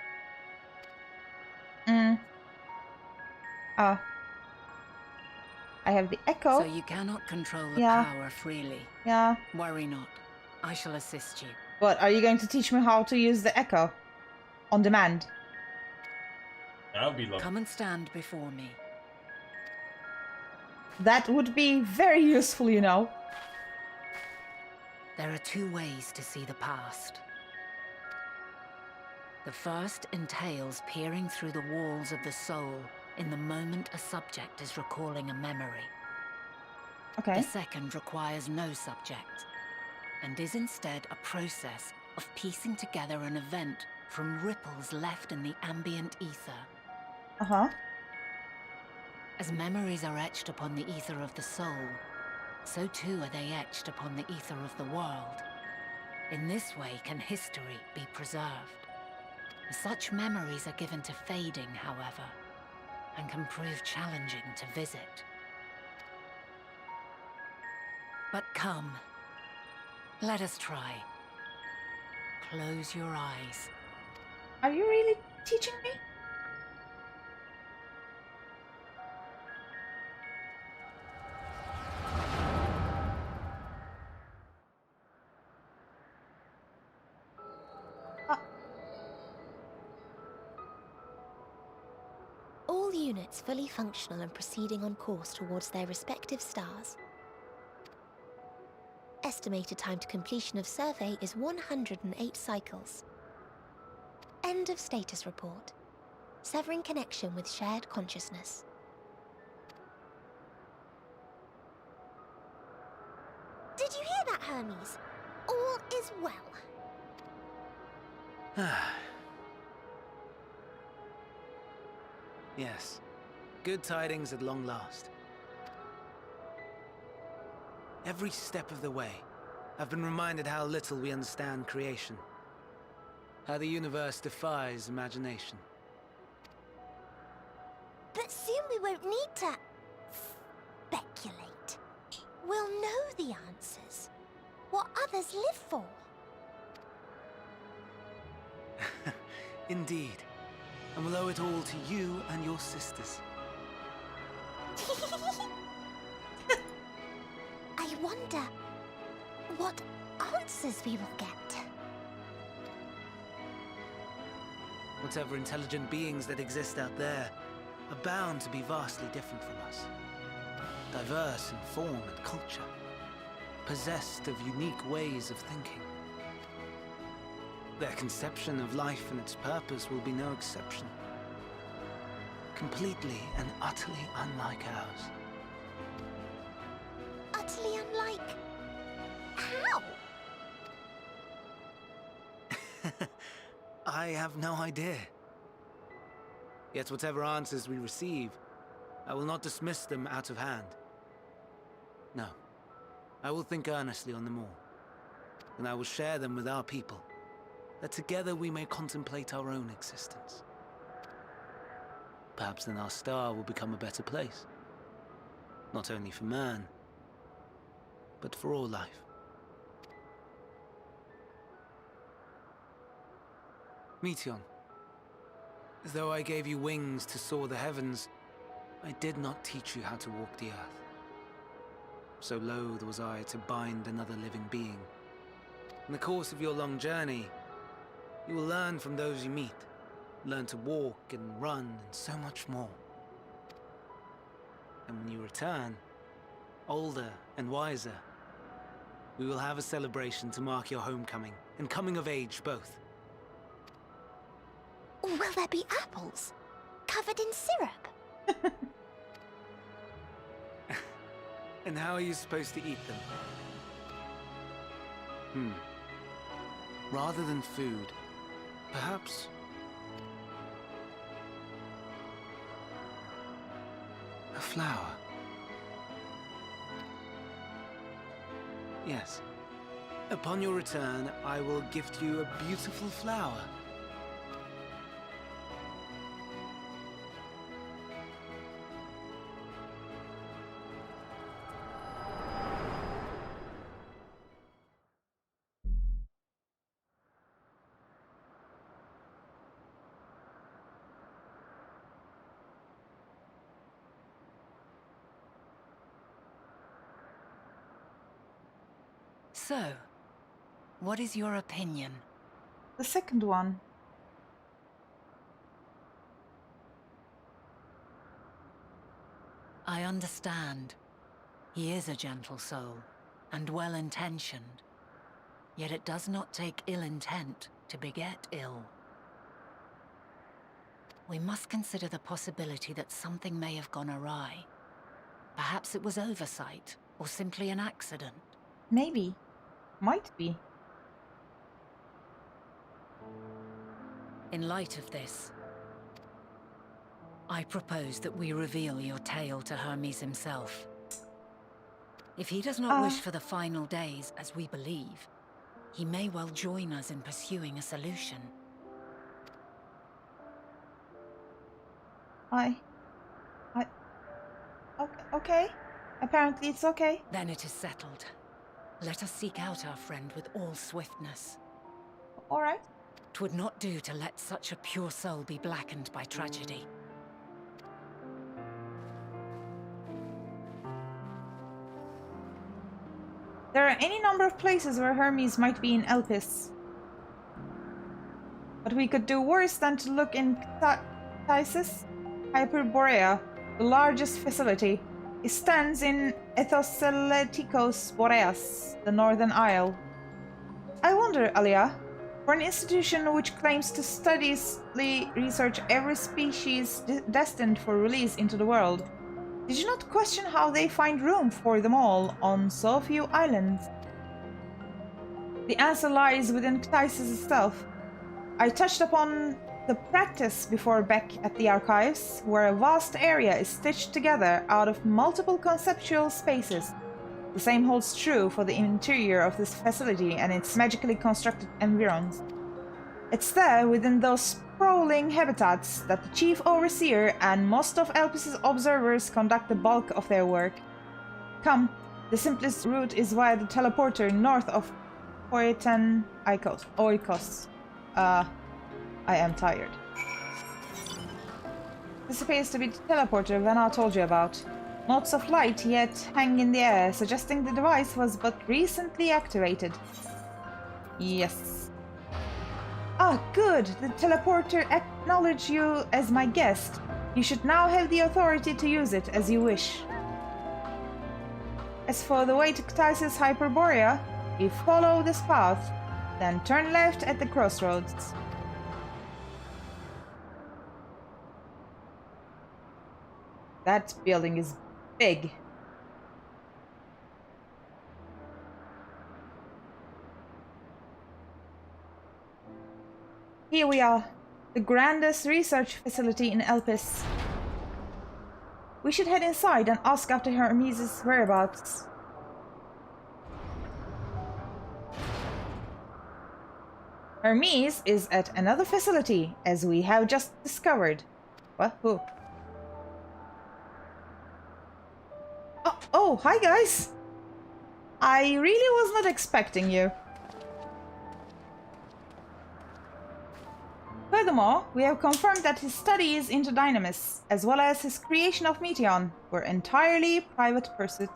I have the echo. So you cannot control the Yeah. power freely. Yeah. Worry not. I shall assist you. What, are you going to teach me how to use the echo? On demand? That'll be lovely. Come and stand before me. That would be very useful, you know. There are two ways to see the past. The first entails peering through the walls of the soul in the moment a subject is recalling a memory. Okay. The second requires no subject, and is instead a process of piecing together an event from ripples left in the ambient ether. Uh-huh. As memories are etched upon the ether of the soul, so too are they etched upon the ether of the world. In this way can history be preserved. Such memories are given to fading, however, and can prove challenging to visit. But come, let us try. Close your eyes. Are you really teaching me? All units fully functional and proceeding on course towards their respective stars. Estimated time to completion of survey is 108 cycles. End of status report. Severing connection with shared consciousness. Did you hear that, Hermes? All is well. Yes. Good tidings at long last. Every step of the way, I've been reminded how little we understand creation. How the universe defies imagination. But soon we won't need to speculate. We'll know the answers. What others live for. Indeed. And we'll owe it all to you and your sisters. I wonder what answers we will get. Whatever intelligent beings that exist out there are bound to be vastly different from us. Diverse in form and culture. Possessed of unique ways of thinking. Their conception of life and its purpose will be no exception. Completely and utterly unlike ours. Utterly unlike... how? I have no idea. Yet whatever answers we receive, I will not dismiss them out of hand. No. I will think earnestly on them all, and I will share them with our people, that together we may contemplate our own existence. Perhaps then our star will become a better place, not only for man, but for all life. Meteon, though I gave you wings to soar the heavens, I did not teach you how to walk the earth. So loath was I to bind another living being. In the course of your long journey, you will learn from those you meet, learn to walk and run and so much more. And when you return, older and wiser, we will have a celebration to mark your homecoming and coming of age both. Will there be apples? Covered in syrup? And how are you supposed to eat them? Rather than food, perhaps... a flower. Yes. Upon your return, I will gift you a beautiful flower. So, what is your opinion? The second one. I understand. He is a gentle soul, and well-intentioned. Yet it does not take ill intent to beget ill. We must consider the possibility that something may have gone awry. Perhaps it was oversight, or simply an accident. Maybe. Might be. In light of this, I propose that we reveal your tale to Hermes himself. If he does not wish for the final days, as we believe, he may well join us in pursuing a solution. Okay. Apparently it's okay. Then it is settled. Let us seek out our friend with all swiftness. All right. 'Twould not do to let such a pure soul be blackened by tragedy. There are any number of places where Hermes might be in Elpis. But we could do worse than to look in Ctaisis. Hyperborea, the largest facility. It stands in Ethoseletikos Boreas, the Northern Isle. I wonder, Alia, for an institution which claims to studiously research every species destined for release into the world, did you not question how they find room for them all on so few islands? The answer lies within Ctaisis itself. I touched upon the practice before back at the archives, where a vast area is stitched together out of multiple conceptual spaces. The same holds true for the interior of this facility and its magically constructed environs. It's there, within those sprawling habitats, that the chief overseer and most of Elpis' observers conduct the bulk of their work. Come, the simplest route is via the teleporter north of Oikos. I am tired. This appears to be the teleporter Venat told you about. Motes of light yet hang in the air, suggesting the device was but recently activated. Yes. Ah, good! The teleporter acknowledged you as my guest. You should now have the authority to use it as you wish. As for the way to Ctaisis Hyperborea, if you follow this path, then turn left at the crossroads. That building is big. Here we are, the grandest research facility in Elpis. We should head inside and ask after Hermes' whereabouts. Hermes is at another facility, as we have just discovered. What? Who? Oh, hi guys! I really was not expecting you. Furthermore, we have confirmed that his studies into Dynamis, as well as his creation of Meteon, were entirely private pursuit.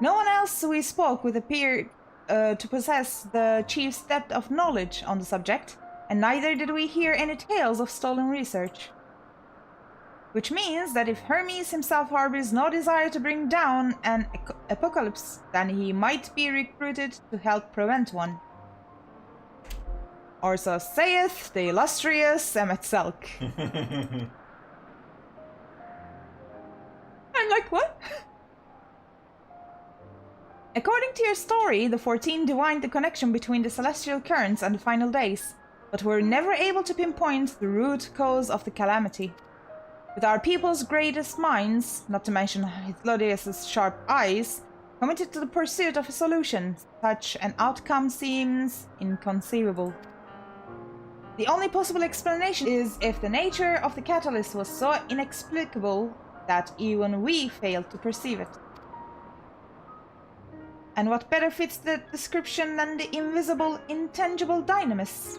No one else we spoke with appeared to possess the chief's depth of knowledge on the subject, and neither did we hear any tales of stolen research. Which means that if Hermes himself harbors no desire to bring down an apocalypse, then he might be recruited to help prevent one. Or so saith the illustrious Emet-Selch. I'm like, what? According to your story, the 14 divined the connection between the celestial currents and the final days, but were never able to pinpoint the root cause of the calamity. With our people's greatest minds, not to mention Hythlodaeus' sharp eyes, committed to the pursuit of a solution, such an outcome seems inconceivable. The only possible explanation is if the nature of the catalyst was so inexplicable that even we failed to perceive it. And what better fits the description than the invisible, intangible dynamis?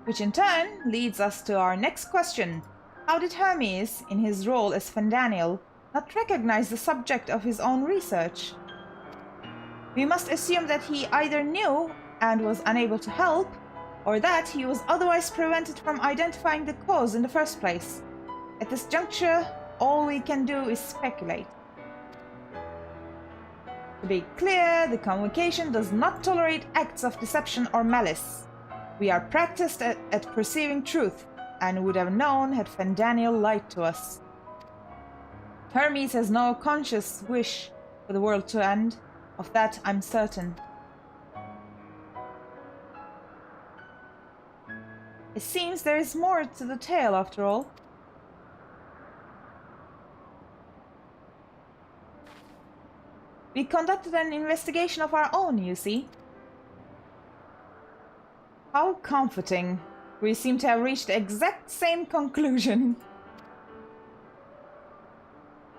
Which in turn leads us to our next question. How did Hermes, in his role as Fandaniel, not recognize the subject of his own research? We must assume that he either knew and was unable to help, or that he was otherwise prevented from identifying the cause in the first place. At this juncture, all we can do is speculate. To be clear, the Convocation does not tolerate acts of deception or malice. We are practiced at perceiving truth, and would have known had Fandaniel lied to us. Hermes has no conscious wish for the world to end, of that I'm certain. It seems there is more to the tale after all. We conducted an investigation of our own, you see. How comforting. We seem to have reached the exact same conclusion.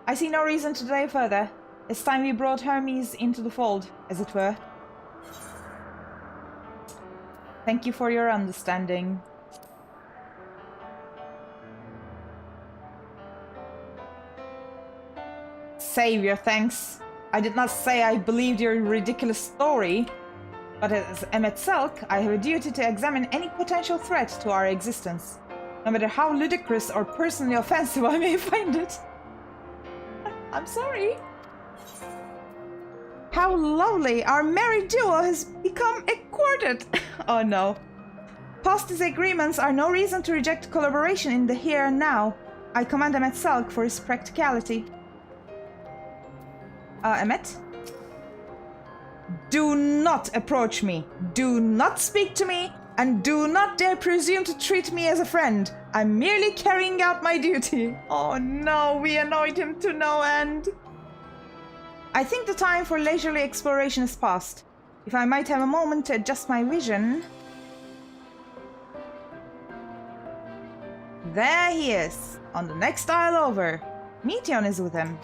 I see no reason to delay further. It's time we brought Hermes into the fold, as it were. Thank you for your understanding. Save your thanks. I did not say I believed your ridiculous story, but as Emet-Selch, I have a duty to examine any potential threat to our existence, no matter how ludicrous or personally offensive I may find it. I'm sorry. How lovely! Our merry duo has become a quartet! Oh no. Past disagreements are no reason to reject collaboration in the here and now. I commend Emet-Selch for his practicality. Emet? Do not approach me, do not speak to me, and do not dare presume to treat me as a friend. I'm merely carrying out my duty. Oh no, we annoyed him to no end. I think the time for leisurely exploration is past. If I might have a moment to adjust my vision... There he is, on the next aisle over. Meteon is with him.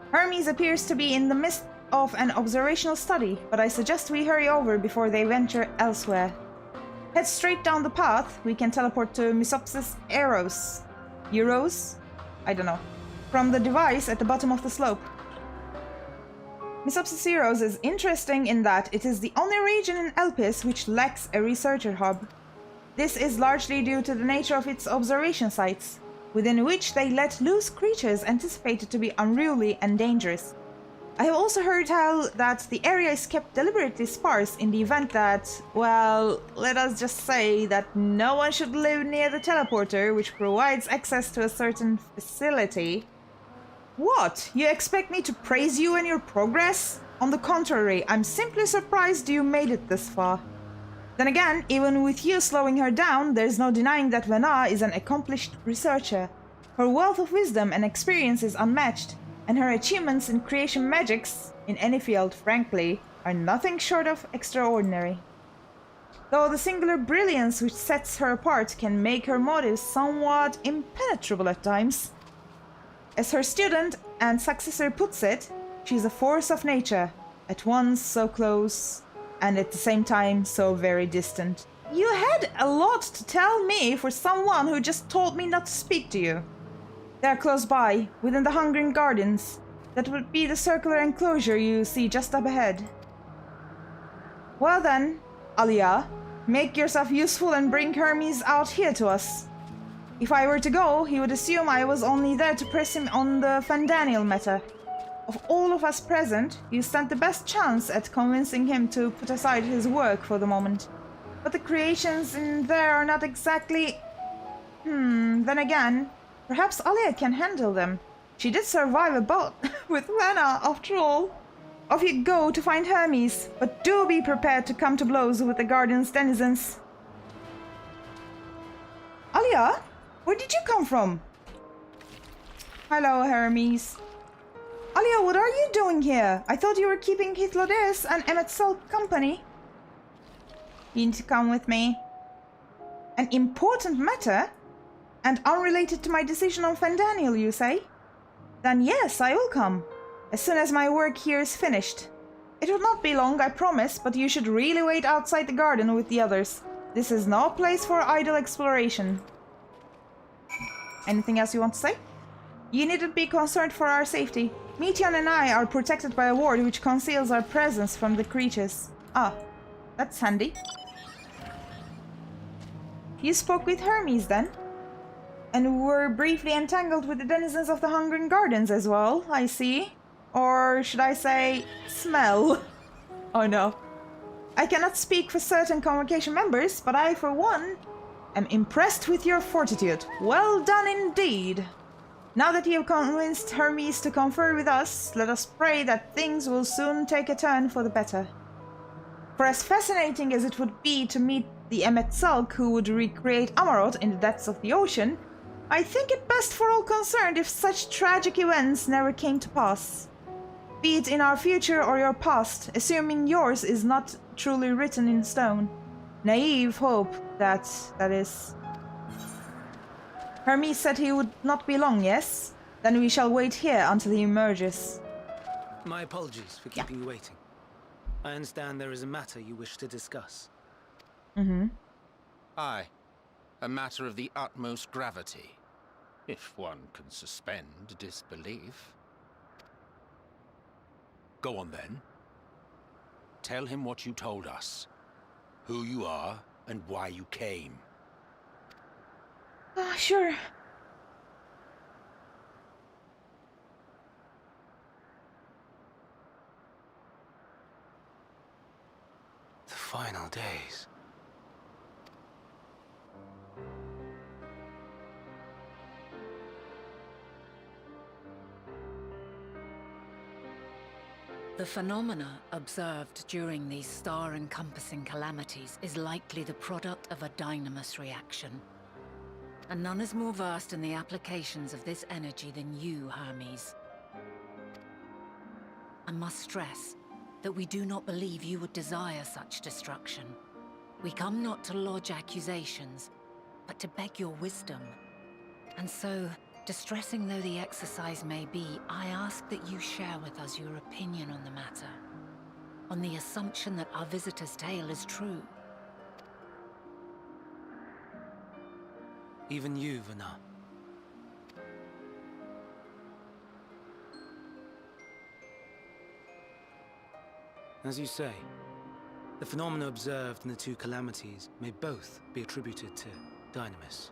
Hermes appears to be in the midst of an observational study, but I suggest we hurry over before they venture elsewhere. Head straight down the path, we can teleport to Mesopsis Eros. Euros? I don't know. From the device at the bottom of the slope. Mesopsis Eros is interesting in that it is the only region in Elpis which lacks a researcher hub. This is largely due to the nature of its observation sites, within which they let loose creatures anticipated to be unruly and dangerous. I have also heard tell that the area is kept deliberately sparse in the event that, well, let us just say that no one should live near the teleporter, which provides access to a certain facility. What? You expect me to praise you and your progress? On the contrary, I'm simply surprised you made it this far. Then again, even with you slowing her down, there's no denying that Venat is an accomplished researcher. Her wealth of wisdom and experience is unmatched, and her achievements in creation magics, in any field, frankly, are nothing short of extraordinary. Though the singular brilliance which sets her apart can make her motives somewhat impenetrable at times. As her student and successor puts it, she is a force of nature, at once so close and at the same time so very distant. You had a lot to tell me for someone who just told me not to speak to you. They are close by, within the Hungering Gardens. That would be the circular enclosure you see just up ahead. Well then, Alia, make yourself useful and bring Hermes out here to us. If I were to go, he would assume I was only there to press him on the Fandaniel matter. Of all of us present, you stand the best chance at convincing him to put aside his work for the moment. But the creations in there are not exactly... then again, perhaps Alia can handle them. She did survive a bout with Venat, after all. Off you go to find Hermes, but do be prepared to come to blows with the garden's denizens. Alia, where did you come from? Hello, Hermes. Alia, what are you doing here? I thought you were keeping Hythlodaeus and Emet-Selch company. You need to come with me. An important matter? And unrelated to my decision on Fandaniel, you say? Then yes, I will come. As soon as my work here is finished. It will not be long, I promise, but you should really wait outside the garden with the others. This is no place for idle exploration. Anything else you want to say? You needn't be concerned for our safety. Meteia and I are protected by a ward which conceals our presence from the creatures. Ah, that's handy. You spoke with Hermes then? And were briefly entangled with the denizens of the Hungering Gardens as well, I see. Or should I say, smell? Oh no. I cannot speak for certain convocation members, but I, for one, am impressed with your fortitude. Well done indeed. Now that you have convinced Hermes to confer with us, let us pray that things will soon take a turn for the better. For as fascinating as it would be to meet the Emet-Selch who would recreate Amarot in the depths of the ocean, I think it best for all concerned if such tragic events never came to pass. Be it in our future or your past, assuming yours is not truly written in stone. Naive hope, that is. Hermes said he would not be long, yes? Then we shall wait here until he emerges. My apologies for keeping you waiting. I understand there is a matter you wish to discuss. Aye. A matter of the utmost gravity. If one can suspend disbelief. Go on then. Tell him what you told us. Who you are and why you came. Sure. The final days. The phenomena observed during these star-encompassing calamities is likely the product of a dynamis reaction. And none is more versed in the applications of this energy than you, Hermes. I must stress that we do not believe you would desire such destruction. We come not to lodge accusations, but to beg your wisdom. And so, distressing though the exercise may be, I ask that you share with us your opinion on the matter, on the assumption that our visitor's tale is true. Even you, Venat. As you say, the phenomena observed in the two calamities may both be attributed to dynamis.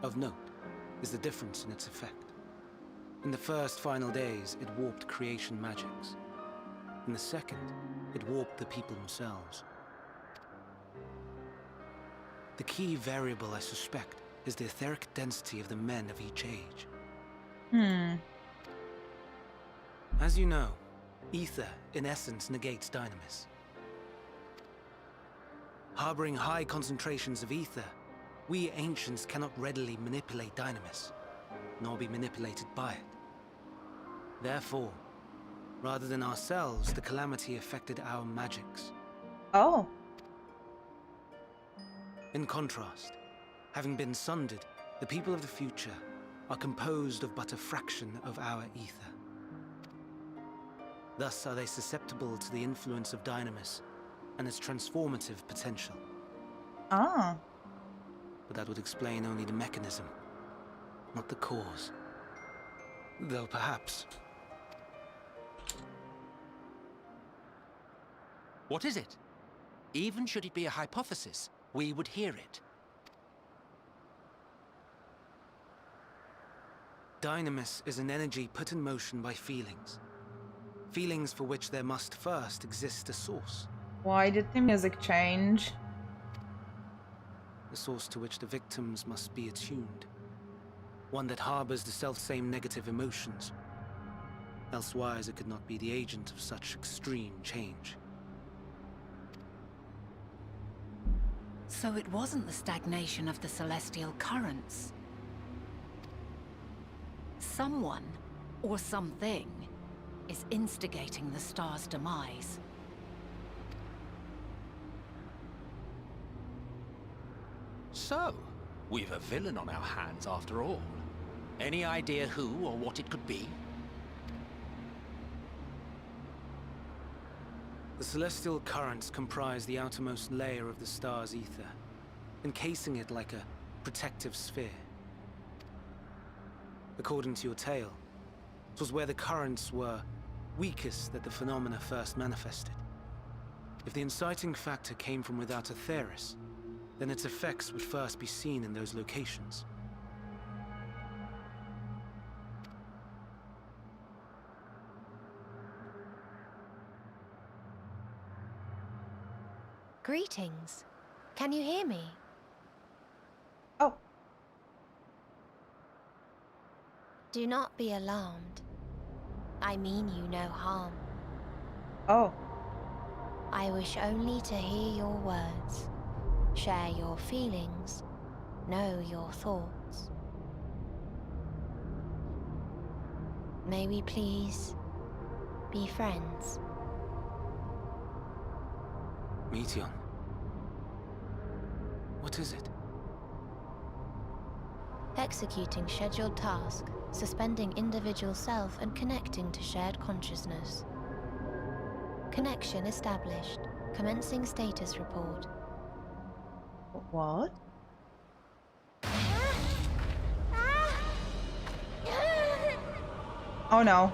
Of note is the difference in its effect. In the first final days, it warped creation magics. In the second, it warped the people themselves. The key variable, I suspect, is the etheric density of the men of each age. As you know, ether, in essence, negates dynamis. Harboring high concentrations of ether, we ancients cannot readily manipulate dynamis, nor be manipulated by it. Therefore, Rather than ourselves, the calamity affected our magics. Oh. In contrast, having been sundered, the people of the future are composed of but a fraction of our ether. Thus are they susceptible to the influence of Dynamis and its transformative potential. Ah. But that would explain only the mechanism, not the cause. Though perhaps... What is it? Even should it be a hypothesis, we would hear it. Dynamis is an energy put in motion by feelings. Feelings for which there must first exist a source. Why did the music change? A source to which the victims must be attuned. One that harbors the self-same negative emotions. Elsewise it could not be the agent of such extreme change. So it wasn't the stagnation of the celestial currents. Someone, or something, is instigating the star's demise. So, we've a villain on our hands after all. Any idea who or what it could be? The celestial currents comprise the outermost layer of the star's ether, encasing it like a protective sphere. According to your tale, it was where the currents were weakest that the phenomena first manifested. If the inciting factor came from without Aetheris, then its effects would first be seen in those locations. Greetings. Can you hear me? Oh. Do not be alarmed. I mean you no harm. Oh. I wish only to hear your words, share your feelings, know your thoughts. May we please be friends? Meteon. What is it? Executing scheduled task, suspending individual self and connecting to shared consciousness. Connection established. Commencing status report. What? Oh no.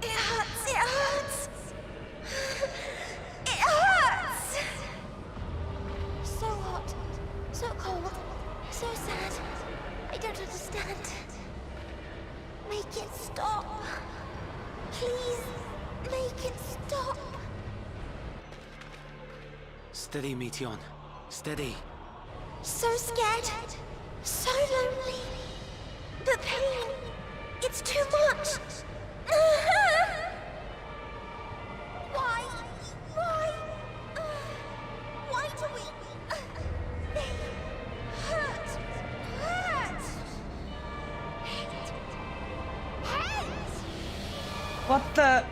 It hurts, it hurts! It hurts! So hot, so cold, so sad. I don't understand. Make it stop. Please, make it stop. Steady, Meteon. Steady. So scared, so lonely. The pain, it's too much. Why? Why do we? They hurt. Hate. What the?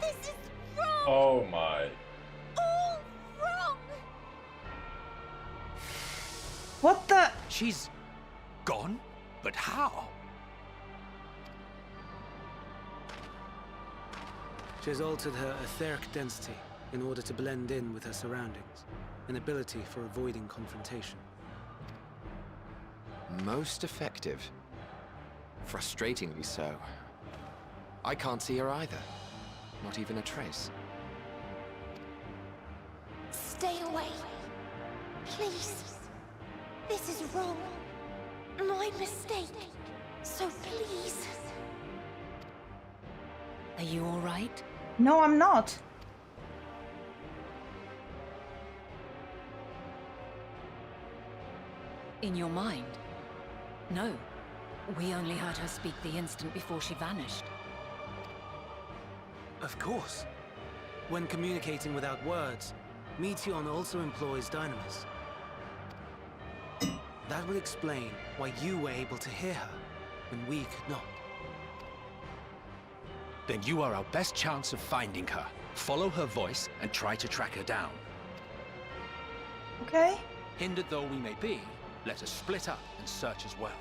This is wrong. Oh my. All wrong. What the? She's gone? But how? She has altered her etheric density in order to blend in with her surroundings, an ability for avoiding confrontation. Most effective. Frustratingly so. I can't see her either. Not even a trace. Stay away. Please. This is wrong. My mistake. So please. Are you all right? No, I'm not. In your mind? No. We only heard her speak the instant before she vanished. Of course. When communicating without words, Meteon also employs Dynamis. That would explain why you were able to hear her, when we could not. then you are our best chance of finding her. Follow her voice and try to track her down. Okay. Hindered though we may be, let us split up and search as well.